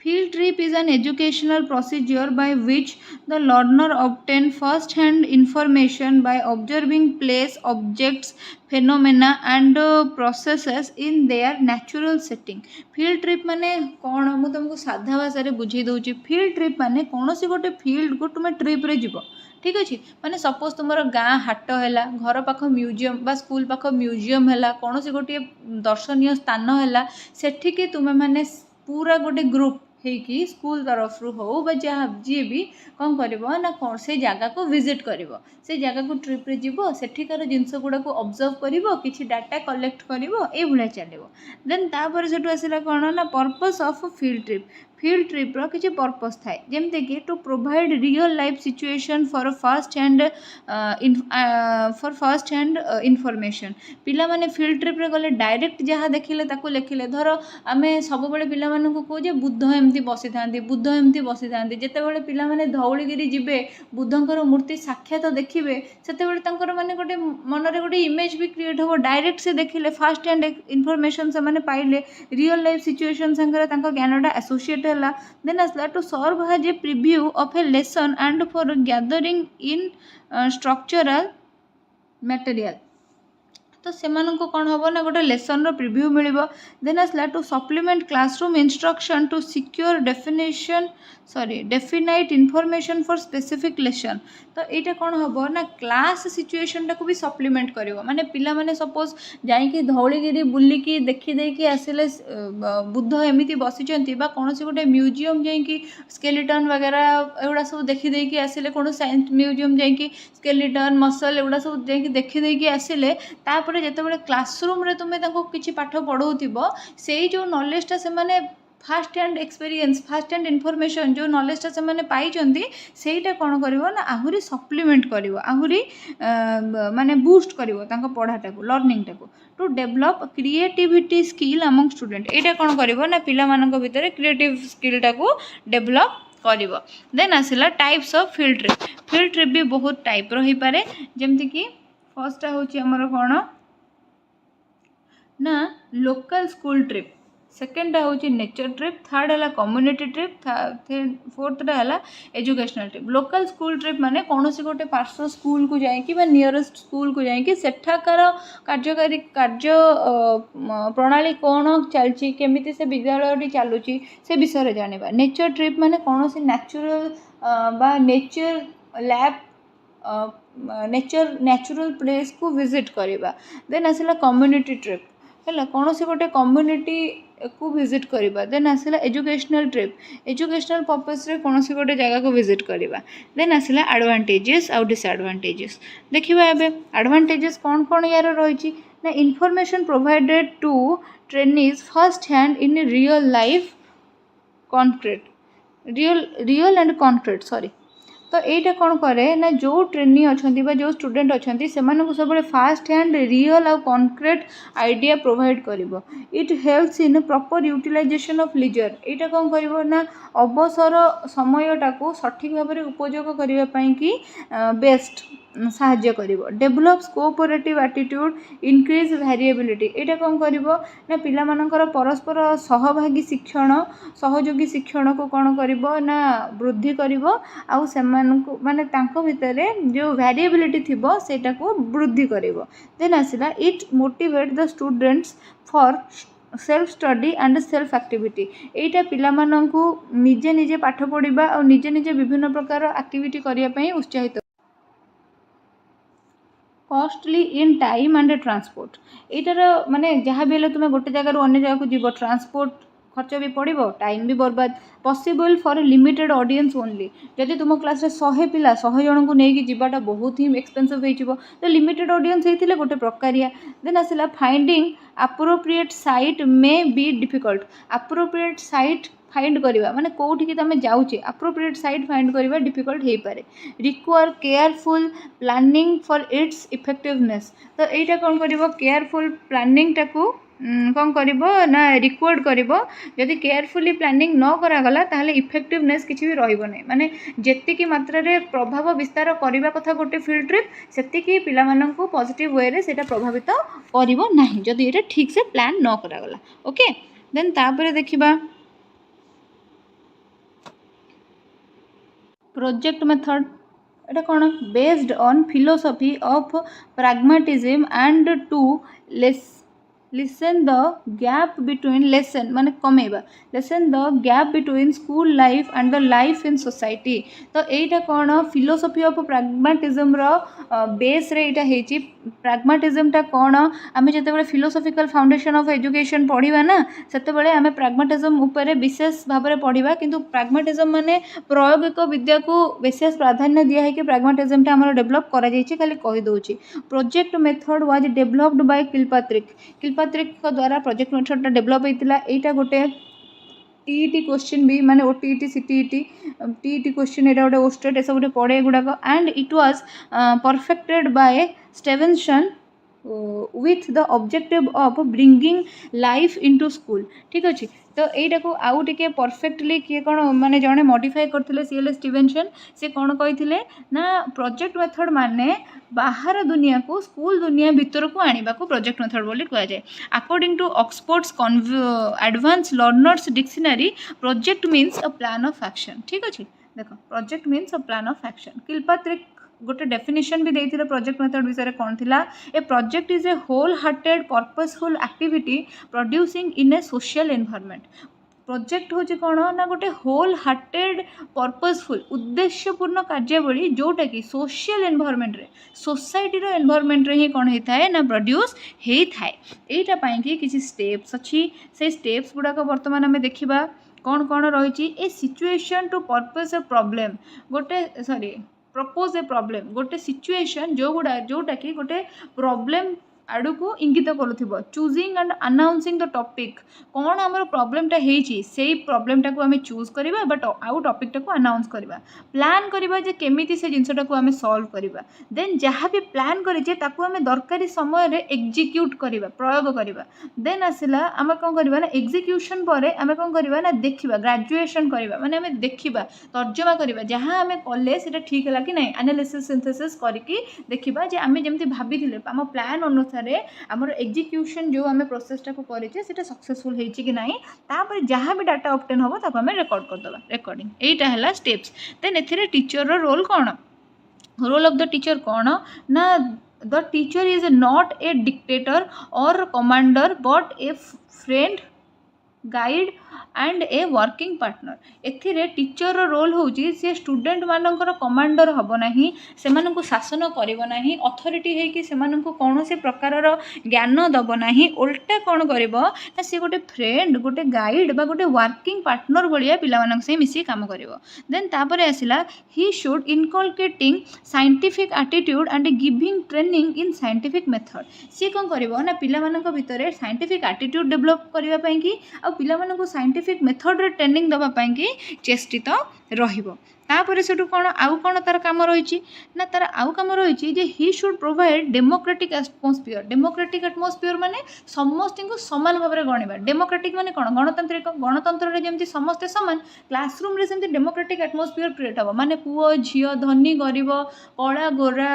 A: Field trip is an educational procedure by which the learner obtain first-hand information by observing place, objects, phenomena and processes in their natural setting। field trip माने कौन मु तुमको साधा भाषा रे बुझे दूची। field trip माने कौन सी गोटे field को तुम ट्रिप रे जीव ठीक अच्छे माने सपोज तुम गाँ हाट है घर पाख म्यूजियम बा स्कूल पाख म्यूजियम है कौन से गोटे दर्शनीय स्थान है सेठिकी तुम्हें मैंने पूरा गोटे ग्रुप ହେଇକି ସ୍କୁଲ ତରଫରୁ ହଉ ବା ଯାହା ଯିଏ ବି କ'ଣ କରିବ ନା ସେ ଜାଗାକୁ ଭିଜିଟ୍ କରିବ ସେ ଜାଗାକୁ ଟ୍ରିପ୍ରେ ଯିବ ସେଠିକାର ଜିନିଷ ଗୁଡ଼ାକୁ ଅବଜର୍ଭ କରିବ କିଛି ଡାଟା କଲେକ୍ଟ କରିବ ଏଇଭଳିଆ ଚାଲିବ ଦେନ୍ ତାପରେ ସେଠୁ ଆସିଲା କ'ଣ ନା ପର୍ପସ୍ ଅଫ୍ ଫିଲ୍ଡ ଟ୍ରିପ୍ର କିଛି ପର୍ପସ୍ ଥାଏ ଯେମିତିକି to provide real life situation for first hand information ପିଲାମାନେ ଫିଲ୍ଡ ଟ୍ରିପ୍ରେ ଗଲେ ଡାଇରେକ୍ଟ ଯାହା ଦେଖିଲେ ତାକୁ ଲେଖିଲେ ଧର ଆମେ ସବୁବେଳେ ପିଲାମାନଙ୍କୁ କହୁଛେ ବୁଦ୍ଧ ଏମିତି ବସିଥାନ୍ତି ଯେତେବେଳେ ପିଲାମାନେ ଧଉଳିଗିରି ଯିବେ ବୁଦ୍ଧଙ୍କର ମୂର୍ତ୍ତି ସାକ୍ଷାତ ଦେଖିବେ ସେତେବେଳେ ତାଙ୍କର ମାନେ ଗୋଟେ ମନରେ ଗୋଟେ ଇମେଜ୍ ବି କ୍ରିଏଟ୍ ହେବ ଡାଇରେକ୍ଟ ସେ ଦେଖିଲେ ଫାର୍ଷ୍ଟ ହ୍ୟାଣ୍ଡ ଇନଫର୍ମେସନ୍ ସେମାନେ ପାଇଲେ ରିଅଲ୍ ଲାଇଫ୍ ସିଚୁଏସନ୍ ସାଙ୍ଗରେ ତାଙ୍କ ଜ୍ଞାନଟା ଆସୋସିଏଟ୍ ହେଲା ଦେନ୍ ଆସିଲା to serve has a preview of a lesson and for gathering instructional material तो सेमानंको कौन हम ना गोटे लेसन प्रिव्यू मिल देन आसला to supplement classroom instruction to secure definite information for specific lesson तो यहाँ कौन हम ना क्लास सिचुएशन टाक भी सप्लीमेंट कर माने पिला माने सपोज जाइए धौलीगिरी बुलिकी देखी आसिले बुद्ध एमती बसी कौन से गोटे म्यूजियम जाइए स्केलेटन वगैरह एगुड़ा सब देखी आसिले कौन साइंस म्यूजियम जाइए स्केलेटन मसल एगुड़ा सब देखी आसिले तापर जितेबाला क्लासरूम रे तुम्हें किसी पाठ पढ़ाऊ से जो नॉलेजटा से fast hand experience fast hand information जो नॉलेजटा से पाई सेटा कौन कर आहरी सप्लीमेंट कर आहरी माने बूस्ट कर पढ़ाटा को लर्निंग टाक to develop creativity skill among student यहाँ कौन कर ना पिला भितर क्रिएटिव स्किलटा को डेभलप कर देन आसला टाइप्स ऑफ फील्ड ट्रिप भी बहुत टाइप रही पारे जमती कि फर्स्टा हूँ आमर कौन ना लोकल स्कूल ट्रिप सेकेंडा हूँ नेचर ट्रिप थर्ड है कम्युनिटी ट्रिप फोर्थटा है educational trip local school trip माने कौन से गोटे पार्श्व स्कूल को जाइए नियरेस्ट स्कूल को जाइए सेठाकार कार्य प्रणाली कौन चलती केमिति से विद्यालय चलुची से विषय जाना नेचर ट्रिप माने कौन से नेचुरल बा नेचर लैब नेचुरल प्लेस को विजिट करवा देन आसला कम्युनिटी ट्रिप है कौन से गोटे कम्युनिटी को विजिट करवा देन आसला एजुकेशनल ट्रिप एजुकेशनल पर्पस रे कौन से गोटे जगह को विजिट करवा देन आसला एडवांटेजेस आउ डिसएडवांटेजेस देखिबा एबे एडवांटेजेस कौन कौन यार रही ना information provided to trainees first hand in real life concrete real and concrete sorry तो यहाँ कौन करे ना जो ट्रेनी अच्छा जो स्टूडेंट अच्छा से सब फास्ट हैंड रियल आउ कॉन्क्रीट आइडिया प्रोवाइड कर it helps in proper utilisation of leisure यहाँ कौन कर ना अवसर समयटा को सठिक भाव में उपयोग करने की बेस्ट साहाय्य करिवो develop cooperative attitude increase variability यहाँ कौन कर ना पिला मानकर परस्पर सहभागी शिक्षण सहयोगी शिक्षण को कौन कर ना वृद्धि करिवो आउ सेमानकु माने तांको भितरे जो वेरिएबिलिटी थिबो सेटा को वृद्धि करिवो देन आसिला it motivate the students for self study and self activity यहाँ पिला मानकु निजे निजे पाठ पढ़ा और निजे निजे विभिन्न प्रकार एक्टिविटी करने पई उत्साहित costly in time and transport यार माने जहाँ भी हेल्ले तुम्हें गोटे जगह अन्य जगह को जीव ट्रांसपोर्ट खर्च भी पड़ो टाइम भी बर्बाद possible for limited audience only जदि तुम क्लास रे 100 पिला 100 जन को लेकिन जीवाटा बहुत ही एक्सपेंसिव हो तो लिमिटेड ऑडियंस होते गोटे प्रकारिया देन आसला finding appropriate site may be difficult appropriate site find करवा माने कौटी तुम जाऊे अप्रोप्रिएट साइट फाइंड करवा डिफिकल्ट हो पारे require careful planning for its effectiveness तो यहाँ कौन कर केयरफुल प्लानिंग टाकू कौन कर ना रिक्वायर्ड कर जदि केयरफुली प्लानिंग न करागला ताहले इफेक्टिवनेस किसी भी रही माने जेतिकी मात्रा रे प्रभाव विस्तार करने कथा गोटे फील्ड ट्रिप सेतिकी पिला माननकु पॉजिटिव वे रे सेटा प्रभावित करिवो नाही जदि एटा ठीक से प्लान न करागला ओके देन तापर देखिबा प्रोजेक्ट मेथड एटा कौन based on philosophy of pragmatism and to less lessen the gap between lesson माने कमेबा lesson the gap between school life and the life in society. तो यहाँ कौन फिलोसफी ऑफ प्राग्माटिज्म रो बेस रे इटा हेची। प्राग्माटिज्म टा कौन आमे जते फिलोसफिकल फाउंडेशन ऑफ एजुकेशन पढ़िबा ना सेते आमे प्राग्माटिज्म ऊपर विशेष भाव में पढ़िबा किंतु प्राग्माटिज्म माने प्रायोगिक विद्या को विशेष प्राधान्य दिया है कि प्राग्माटिज्म टा हमर डेवलप करा जायछि खाली कहि दोछि। Project method was developed by Kilpatrick द्वारा प्रोजेक्ट मेथड डेवलप होता है। गोटे टीईटी क्वेश्चन भी माने ओटीईटी सीटीईटी टीईटी क्वेश्चन एटा गोटे ओस्टेट सब गोटे पड़े गुड़ाक and it was perfected by Stevenson with the objective of bringing life into school. ठीक अच्छे तो यहीटा को आउ टे परफेक्टली किए कौन माने जड़े मॉडिफाई करते सीएल स्टीवेंसन से कौन कही ना प्रोजेक्ट मेथड माने बाहर दुनिया को स्कूल दुनिया भितर को आने को प्रोजेक्ट मेथड बोली कह जाए। According to Oxford's advance learners dictionary project means a plan of action. ठीक अच्छे देख project means a plan of action. Kilpatrick गोटे डेफिनेशन भी देते प्रोजेक्ट मेथड विषय कौन थिला a project is a whole hearted purposeful activity producing in a social environment. Project हूँ कौन ना गोटे होल हार्टेड पर्पसफुल उद्देश्यपूर्ण कार्यावली जोटा कि सोशल एनवायरनमेंट रे सोसाइटी रो एनवायरनमेंट रे ही कौन होता है ना प्रोड्यूस होता है। यहाँ कि किसी स्टेप्स अच्छी से स्टेप्स गुड़ाक बर्तमान आम देखा कौन कौन रही a situation to purpose a problem गोटे सॉरी प्रपोज ए प्रॉब्लम गोटे सिचुएशन जोटा कि गोटे प्रॉब्लम आड़ को इंगित करुव choosing and announcing the topic कौन आमर प्रॉब्लमटा से प्रॉब्लमटा को आम चूज करवा बट आउ टॉपिकटा को अनाउंस करवा प्लान करवा जे केमिति से जिनसटा को आम सॉल्व करवा देन जहाँ भी प्लान करें ताकू आम दरकारी समय रे एग्जीक्यूट करवा प्रयोग करवा देन आसला आम कौन करवा ना एग्जीक्यूशन पर आम कौन करवा ना देखा ग्रेजुएशन करवा माने आम देखा तर्जमा करवा जहाँ आम कले से ठीक है कि नहीं एनालिसिस सिंथेसिस करके देखा जे आम जमी भाभी आम प्लान अनुसार आमर एग्जीक्यूशन जो आम प्रोसेसटा को करे से सक्सेसफुल होती कि नहीं तापर जहाँ भी डाटा ऑब्टेन हम ताको आम रेकर्ड करदे रेकर्डिंग यहीटा है steps. Then a teacher role कौन रोल ऑफ द टीचर कौन ना the teacher is not a dictator और commander but a friend guide and a working partner. एथिरे टीचर रोल होची से स्टूडेंट मानकर कमांडर हब नहीं से शासन करिवो नहीं अथॉरिटी है कि से कौन से प्रकार ज्ञान दब नहीं उल्टा कौन करिवो ना से गोटे फ्रेंड गोटे गाइड बा गोटे वर्किंग पार्टनर भलिया पिला मानक से मिसी काम करिवो। देन तापर आसिला he should inculcating scientific attitude and giving training in scientific method. सी कौन करिवो ना पिला मानक भितर साइंटिफिक एटीट्यूड डेवलप करबा पई कि आ पिला मानक साइंटिफिक मेथड रे ट्रेनिंग दबा पाई कि चेष्टित रहिबो। तापर से कौन आउ कौन तार काम रही ना तार आउ काम रही जे he should provide democratic atmosphere माने समस्त को सामान भाव में गणवा डेमोक्रेटिक माने कौन गणतांत्रिक गणतंत्र जमी समस्ते सामान क्लासरूम रे डेमोक्रेटिक एटमोस्फियर क्रिएट हम माने पुओ झील धनी गरीब कला गोरा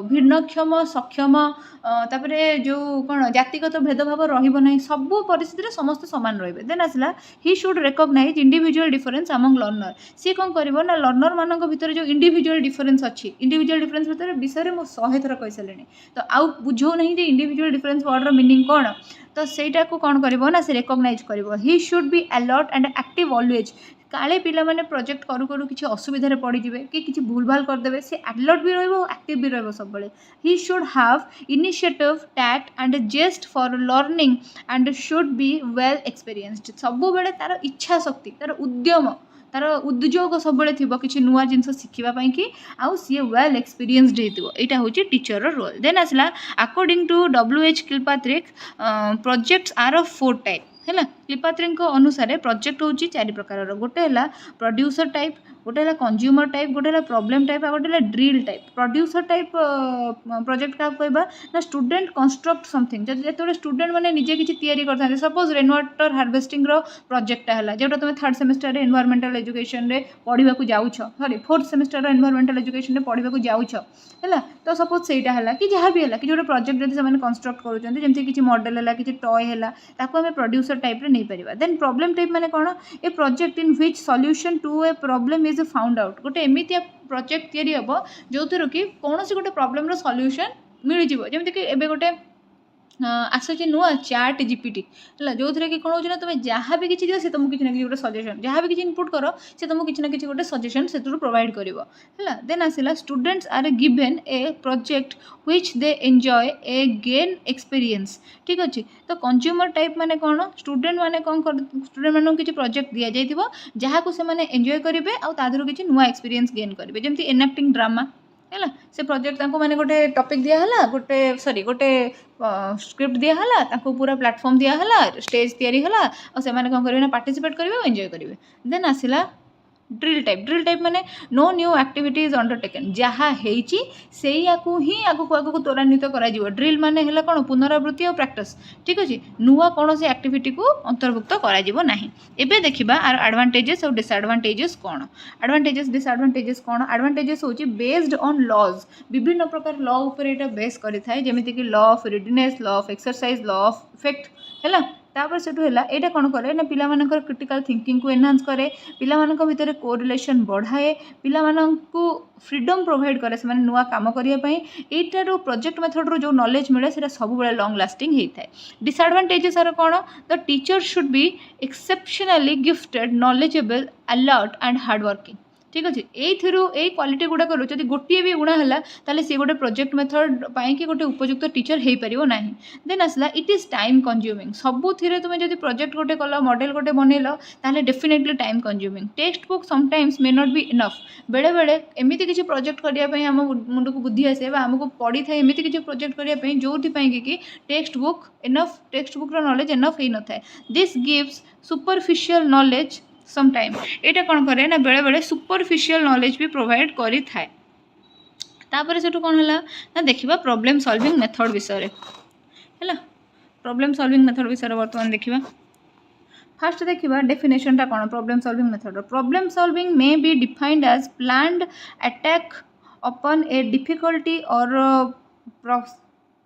A: भिन्नक्षम सक्षम तापर जो कौन जातिगत भेदभाव रहिबो नहीं सबू परिस्थिति समस्त सामान रहिबे। देन आसला he should recognize individual difference among learner. सी कौन करिवो ना लर्नर मानक भितर जो इंडिविजुअल डिफरेंस अच्छी इंडिविजुअल डिफरेंस भितर विषय में 100 थर कही सारे तो आउ बुझो नहीं इंडिविजुअल डिफरेंस वर्ड मीनिंग कौन तो सहीटा को कौन करिवो ना से रिकॉग्नाइज करिवो। He should be alert and active always काले पिला माने प्रोजेक्ट करू करू किसी असुविधा पड़ जाए कि किसी भूल भाल करदे से अलर्ट भी रहिबो एक्टिव भी रहिबो सब बेले। He should have initiative tact and zest for learning and should be well experienced सब बेले तार इच्छा शक्ति तार उद्यम तार उद्योग सब थी किसी नुआ जिनस शिखापी कि आउ सी वेल एक्सपीरियंस्ड होता हूँ टीचर रोल। देन आसला according to W H Kilpatrick projects are of 4 type है किलपात्रिक अनुसार प्रोजेक्ट हूँ 4 प्रकार गोटे है प्रोड्यूसर टाइप गोटे है कंज्यूमर टाइप गोटे है प्रॉब्लम टाइप गोटे है drill type. Producer type project क्या कहबा ना स्टूडेंट कंस्ट्रक्ट समथिंग जो स्टूडेंट मैंने निजे किसी तैयारी करते suppose rain water harvesting project है जो तुम 3rd सेमेस्टर एनवायरमेंटल एजुकेशन रे पढ़ा जाऊ sorry 4th semester environmental education पढ़ा जाऊ है तो सपोज सेटा है कि जहाँ भी है कि जो प्रोजेक्ट जब से कंस्ट्रक्ट करुँच किसी मॉडल है कि टॉय है ताको आम प्रोड्यूसर टाइप रे नहीं पारिबा। देन प्रॉब्लम टाइप माने कौन a project in which solution to a problem is found out गोटे एमितिया प्रोजेक्ट तैयारी हम जो थी कि कौन से गोटे प्रॉब्लम रो सॉल्यूशन मिल जिवो जेमति कि एबे गोटे आसूची नुआ चैट जीपीटी है जो थे कि कौन हो तुम जहाँ भी किसी दियो से तुमको किसी ना किसी गोटे सजेशन जहाँ भी किसी इनपुट कर से तुमको किसी ना किसी गोटे सजेशन से प्रोवाइड कर देन आसला students are given a project which they enjoy a gain experience ठीक अच्छे तो कंज्यूमर टाइप माने कौन स्टूडेंट माने कौन स्टूडेंट मानक किसी प्रोजेक्ट दि जाइए जहाँ को से एंजॉय करेंगे और तादर किसी नुआ एक्सपीरियंस गेन करेंगे जमी एनाक्टिंग ड्रामा है से प्रोजेक्ट मैंने गोटे टॉपिक दिया गोटे सॉरी गोटे स्क्रिप्ट दिया पूरा प्लेटफॉर्म दिया स्टेज तैयारी है और से कौन करेंगे पार्टिसिपेट करेंगे और एंजॉय करेंगे देन आसला ड्रिल टाइप माने नो न्यू एक्टिविटीज अंडरटेकन जहाँ होती ही आगू त्वरान्वित करा ड्रिल माने है कौन पुनरावृत्ति और प्रैक्टिस ठीक अच्छे नुआ कौन से एक्टिविटी को अंतर्भुक्त करा एबे देखिबा आर एडवांटेजेस और डिसएडवांटेजेस कौन एडवांटेजेस डिसएडवांटेजेस कौन एडवांटेजेस होची बेस्ड ऑन लॉज विभिन्न प्रकार लॉ ऊपर एटा बेस करि थाए जेमिति कि law of readiness law of exercise law of effect है तापर से यहाँ कौन करे ना पिला मानकर क्रिटिकल थिंकिंग को एनहांस करे पिला मानक भितर कोरिलेशन बढ़ाए पिला मानकु फ्रीडम प्रोवाइड करे से नुआ काम करने यहीटार प्रोजेक्ट मेथड रो जो नॉलेज मिले से सब बड़े लॉन्ग लास्टिंग होता है डिसएडवांटेजेस आर कौन the teacher should be exceptionally gifted knowledgeable alert and hardworking ठीक अच्छे यही क्वालिटी गुड़ाक जब गोटे भी गुणा है सी गोटे प्रोजेक्ट मेथड कि गोटे उपयुक्त टीचर हो पार ना देन आसला इट इज टाइम कंज्यूमिंग सबुथिरे तुम जब प्रोजेक्ट गोटे कल मॉडल गोटे बनइल ताले definitely time consuming text book sometimes may not be enough बेले बेले एमती किसी प्रोजेक्ट करने आम मुंड को बुद्धि आसे आमको पड़ी था एमती किसी प्रोजेक्ट करने जो कि text book enough text book knowledge enough हो न था this gives superficial knowledge sometime यहाँ कौन करे ना बेले बेले सुपरफिशियल नॉलेज भी प्रोवाइड करी थाए तापर से कौन है ना देखा प्रॉब्लम सॉल्विंग मेथड विषय है प्रॉब्लम सॉल्विंग मेथड विषय बर्तमान देखा फास्ट देखा डेफिनेशन टा कौन problem solving method problem solving may be defined as planned attack upon a difficulty और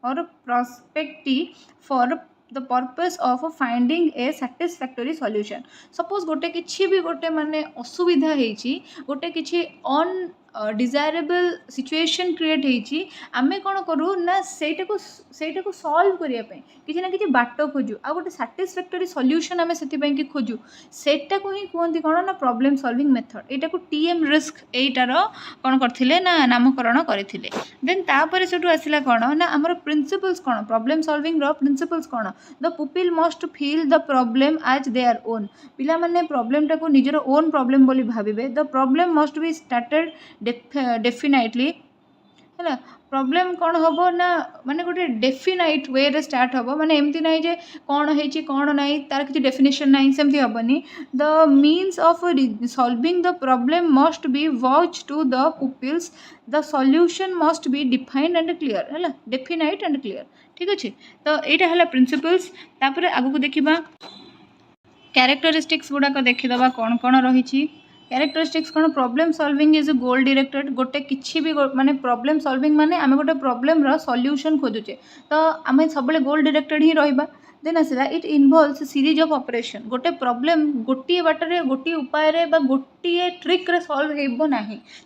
A: prospective for the purpose of finding a satisfactory solution suppose गोटे किसी भी गोटे माने असुविधा होती गोटे किसी अन डिजायरेबल सिचुएशन क्रिएट होती आम कौन करूँ ना सेटा को सॉल्व करने किसी ना किसी बाट खोजु आ गोटे सैटिस्फैक्टरी सॉल्यूशन आम से खोजु सेटा को ही कहते कौन ना प्रॉब्लम सॉल्विंग मेथड यहाँ को टीएम रिस्क एटार कौन करथिले ना नामकरण करथिले देन तापर से आसला कौन ना आमर प्रिंसिपल्स कौन प्रॉब्लम सॉल्विंग रो प्रिंसिपल्स कौन the pupil must feel the problem as their own पिला माने प्रॉब्लम टाको निजर ओन प्रॉब्लम बोली भाविबे the problem must be started definitely है प्रॉब्लम कौन हम ना माने गोटे डेफिनाइट वे रे स्टार्ट हम माने एमती ना जे कौन है कौन ना तार किसी डेफिनेशन ना सेमती हेनी the means of solving the problem must be watch to the pupils the solution must be defined and clear है डेफिनाइट एंड क्लियर ठीक अच्छे तो यहाँ है प्रिंसिपल्स तापर आगु को देखा कैरेक्टरिस्टिक्स गुड़ाक देखीदबा कौन कौन रही कैरेक्टरिस्टिक्स कौन problem solving is goal directed गोटे किसी भी माने प्रॉब्लम सॉल्विंग माने आम गोटे प्रॉब्लम रो सॉल्यूशन खोजुचे तो आम सब गोल डायरेक्टेड ही रहिबा देन आसला it involves series of operation गोटे प्रॉब्लम गोटे बाटर गोटे उपाय गोटे ट्रिक रे सॉल्व हो ना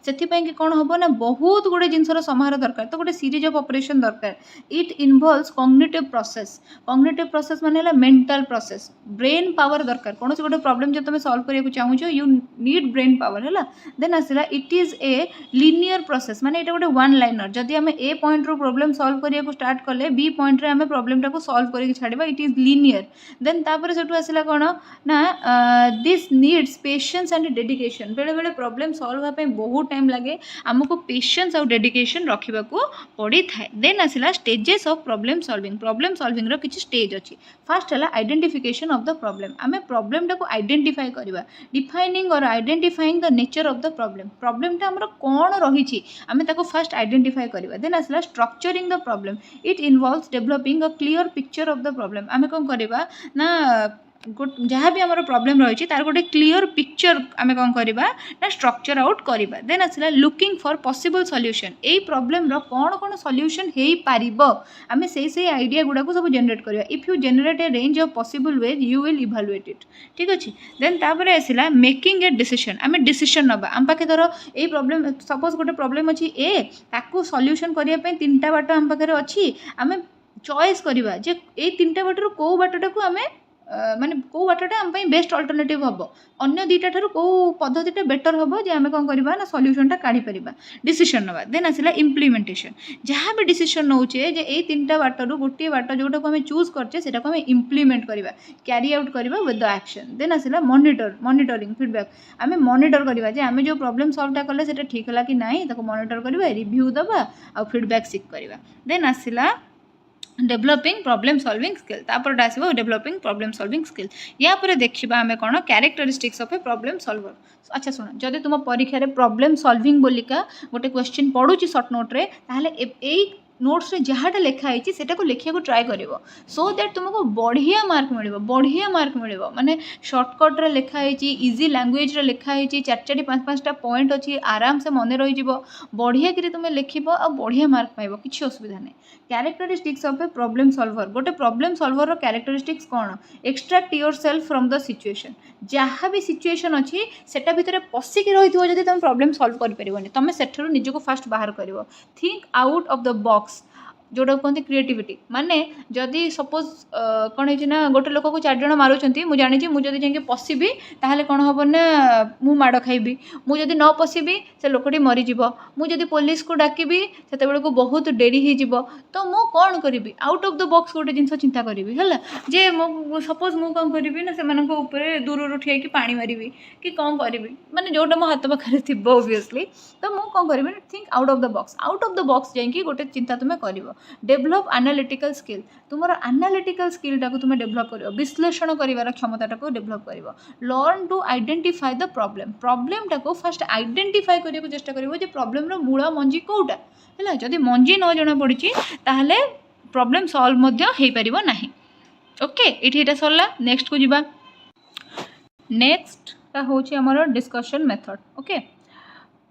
A: से कि कौन हम ना बहुत गुड़े जिनसर समाहार दरकार तो गोटे सीरीज ऑफ ऑपरेशन दरकार इट इनवॉल्व्स कॉग्निटिव प्रोसेस माने मेंटल प्रोसेस ब्रेन पावर दरकार कौन से गोटे प्रॉब्लम जो तुम सॉल्व करने चाहूँ यू नीड ब्रेन पावर है देन आसला it is a linear process माने गोटे वन लाइनर जदि आम ए पॉइंट रो प्रॉब्लम सॉल्व करने स्टार्ट कले बी पॉइंट रे आम प्रॉब्लम टाको सॉल्व करके छाड़वा इट इज लिनियर देन तापर से आसला कौन ना this needs patience and dedication बेले बेले प्रॉब्लम सॉल्व होगा बहुत टाइम लगे आमको पेशेंस और डेडिकेशन रखा पड़ी था देन आसला स्टेजेस ऑफ प्रॉब्लम सॉल्विंग रो किसी स्टेज अच्छी फास्ट है आइडेंटिफिकेशन ऑफ द प्रॉब्लम आम प्रॉब्लम टाको आइडेंटिफाई करवा डिफाइनिंग और identifying the nature of the problem टा हमर कौन रही आम ताको फास्ट आइडेंटिफाई करवा देन आसला structuring the problem it involves developing a clear picture of the problem आम कौन करवा ना जहाँ भी आम प्रॉब्लम रही तार गोटे क्लियर पिक्चर आम कौन करवा ना स्ट्रक्चर आउट करवा देन आसला लुकिंग फॉर पॉसिबल सॉल्यूशन यही प्रॉब्लम रो कौन कौन सॉल्यूशन हो पारिबो आम से आइडिया गुड़ा को सब जनरेट करवा if you generate a range of possible ways you will evaluate it ठीक अच्छे देन तापर आसला मेकिंग ए डिसीजन आम डिसीजन नवा आम पाखे धर ये प्रॉब्लम सपोज गोटे प्रॉब्लम अच्छी ए ताकू सॉल्यूशन करने तीन टा बाट आम पाखे अच्छी आम चॉइस करवा जे ए तीनटा बाटर को बाटटा को आमे माने को बाटटा हम पई बेस्ट अल्टरनेटिव हबो अन्य दुईटा ठारू को पद्धतिटा बेटर हबो जे आमे कोन करबा ना सॉल्यूशनटा काढी परिबा डिसीजन नबा देन आसिला इम्प्लीमेंटेशन जहाँ भी डिसीजन नौचे जे ए तीनटा बाटरू गोटे बाट जोटा को आमे चूज करचे सेटा को आमे इम्प्लीमेंट करबा कैरी आउट करबा विथ द एक्शन देन आसिला मॉनिटरिंग फीडबैक आमे मॉनिटर करबा जे आमे जो प्रॉब्लम सॉल्व टा करले सेटा ठीक हला कि नाही ताको मॉनिटर करबा रिव्यू दबा आ फीडबैक सीक करबा देन आसिला डेभलपिंग प्रॉब्लम सॉल्विंग स्किल तापर आसो डेभलपिंग प्रॉब्लम सॉल्विंग स्किल या पर देखा आम कौन characteristics of a problem solver अच्छा शुण जदि तुम परीक्षा रे प्रॉब्लम सॉल्विंग बोलिका गोटे क्वेश्चन पढ़ुची शॉर्ट नोट रे ताहले ए नोट्स रे जहाँटा लिखाई सेटा को लिखा ट्राए कर सो दैट तुमको बढ़िया मार्क मिल माने शॉर्टकट रे लिखाई इजी लैंग्वेज रे लिखाई 4-5 पॉइंट अच्छी आराम से मन रही बढ़िया कि तुम लिख आ बढ़िया मार्क पाइब किसी असुविधा नहीं characteristics of a problem solver गोटे प्रॉब्लम सॉल्वर रो कैरेक्टरिस्टिक्स कौन extract your self from the situation जहाँ भी सिचुएशन अच्छी सेटा भितर पशिकी रही जब तुम प्रॉब्लम सॉल्व कर पारिबनी तुम सेठू निजको फास्ट बाहर कर think out of the box जोटा कहते क्रिएटिविटी माने जदि सपोज कौन है गोटे लोक को 4 जण मारुंट मुझे जानी मुझे जाए पशिबी ताहले कौन हम ना मु माड़ खाइबी मुझे न पशिबी से लोकटी मरीज मुझे पुलिस को डाकिबी से बहुत डेरी हो तो मु कौन करी आउट ऑफ द बॉक्स गोटे जिन चिंता करी है जे सपोज मु कौन करी ना से दूर ठिया कि पानी मारि कि कौन करी माने जोटा मो हाथ पाखे थी ओबियसली तो मुझे कौन करी think out of the box जाइए गोटे चिंता तुम्हें कर डेभलप एनालिटिकल स्किल तुम एनालिटिकल स्किल टाक तुम डेभलप कर विश्लेषण कर क्षमता टाक डेभलप कर learn to identify the problem टाक फास्ट आइडेंटिफाई करने चेष्टा कर प्रॉब्लम रो मूल मंजी कौटा है जदि मंजी न जना पड़ी ताहले प्रॉब्लम सॉल्व हो पारिबो नाही ओके इटा सरला नेक्स्ट को जीवा नेक्स्ट ता होची हमर डिस्कशन मेथड ओके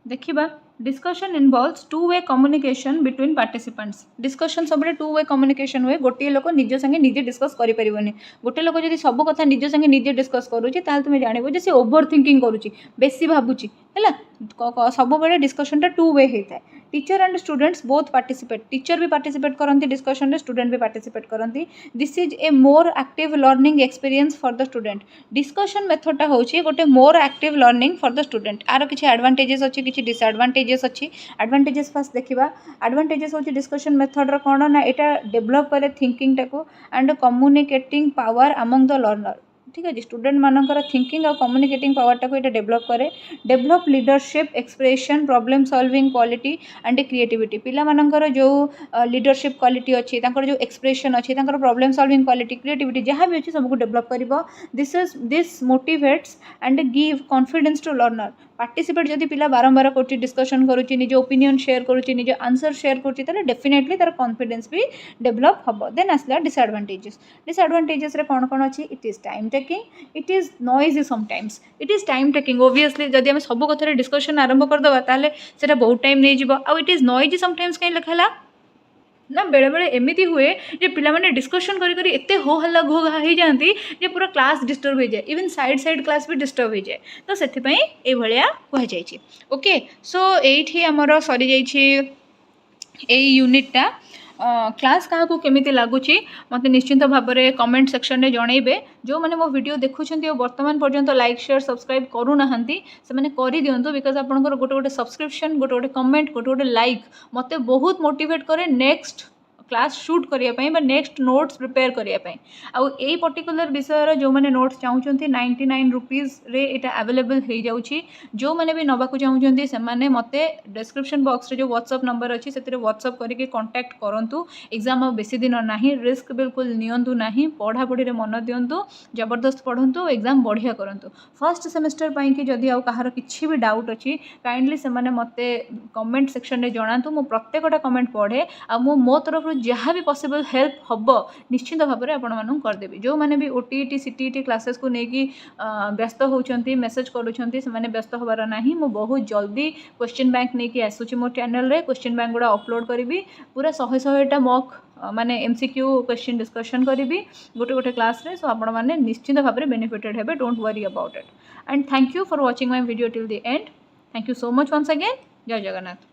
A: देखिबा discussion involves two way communication between participants discussion सब टू वे कम्युनिकेशन हुए गोटे लोक निज संगे निजे डिस्कस करि परिबोनी गोटे लोक जदि सब कथा निज संगे निजे डिस्कस करूची ताल तुम जानिबो जे से ओवर थिंकिंग करूची बेसी भाबुची हैला सब बेले डिस्कशन टा टू वे होता है teacher and students both participate teacher भी पार्टिसिपेट करती डिस्कशन रे स्टूडेंट भी पार्टिसिपेट करती this is a more active learning experience for the student discussion मेथडटा होची गोटे more active learning for the student आर किसी एडवांटेजेस अच्छी किसी डिसएडवांटेजेस अच्छी एडवांटेजेस फास्ट देखा एडवांटेजेस होची डिस्कशन मेथड रो कौन ना एटा डेभलप करे थिंकिंग टाको and communicating power among the learner ठीक है स्टूडेंट मानकर थिंकिंग और कम्युनिकेटिंग पावर टाको ये डेभलप करे develop leadership expression problem solving quality and creativity पिला मानकर जो लीडरशिप क्वालिटी अच्छी जो एक्सप्रेशन अच्छी प्रॉब्लम सॉल्विंग क्वालिटी क्रिएटिविटी जहाँ भी अच्छी सबको डेभलप कर this motivates and give confidence to learner participate जदि पिला बारंबार कर डिस्कशन करुच्ची निज ओपिनियन शेयर करुच्ची निज आंसर शेयर करुच्ची ताले डेफिनेटली तार कॉन्फिडेंस भी डेभलप हम देन आसला डिसएडवांटेजेस रे कौन कौन अच्छी it is time taking it is noisy sometimes it is time taking obviously जदि आम सब कथार डिस्कशन आरंभ करदे ताले सेटा बहुत टाइम नहीं जीव आउ इट इज नॉइजी समटाइम्स कहीं लिखाला ना बेले बेले एमती हुए जे पिला माने डिस्कशन करी करी एते हो हल्ला घो घा हो जाती जे पूरा क्लास डिस्टर्ब हो जाए इवन साइड क्लास भी डिस्टर्ब हो जाए तो से ये भाया कहुई ओके सो ये आमर सरी जाइए यूनिटा क्लास क्या केमी लगुच मत निश्चिंत भाव में कमेंट सेक्शन में जनइबे जो मैंने मो वीडियो देखुं वर्तमान पर्यंत लाइक शेयर सब्सक्राइब करूना से मैंने कर दिंतु बिकज आपंकर गोटे गोटे सब्सक्रिप्शन गोटे गोटे कमेंट गोटे गोटे लाइक मत बहुत मोटिवेट करे नेक्स्ट क्लास शूट करने नेक्स्ट नोट्स प्रिपेयर करने आउ यही पर्टिकुलर विषय जो मैंने नोट्स चाहते 99 रुपीज रे इटा अवेलेबल हो जाऊँगी जो मैंने भी नवाक चाहते से मत डिस्क्रिप्शन बॉक्स रे जो व्हाट्सएप नंबर अच्छी से व्हाट्सएप करके कांटेक्ट करूँ एग्जाम बेसी दिन ना रिस्क बिल्कुल नियंतु ना पढ़ापढ़ी में मन दिंतु जबरदस्त पढ़ु एग्जाम बढ़िया करूँ फर्स्ट सेमेस्टर कि जदि आउ कहार किसी भी डाउट अच्छी काइंडली से मत कमेंट सेक्शन में जनातु मु प्रत्येकटा कमेंट पढ़े आ मो तरफ जहाँ भी पॉसिबल हेल्प हम निश्चित भाव में आपण मानू करदेवी जो मैंने भी ओटीईटी सीटीईटी क्लासेस को लेकिन व्यस्त होती मेसेज करुँच से व्यस्त हबार ना मु बहुत जल्दी क्वेश्चन बैंक नहीं आसूँ मो चैनल रे क्वेश्चन बैंक गुड़ा अपलोड करी पूरा 100 मॉक माने एमसीक्यू क्वेश्चन डिस्कशन करी गोटे गोटे क्लास रे सो आपण माने निश्चित भाव में बेनिफिटेड हेबे don't worry about it and thank you for watching my video till the end thank you so much once again जय जगन्नाथ।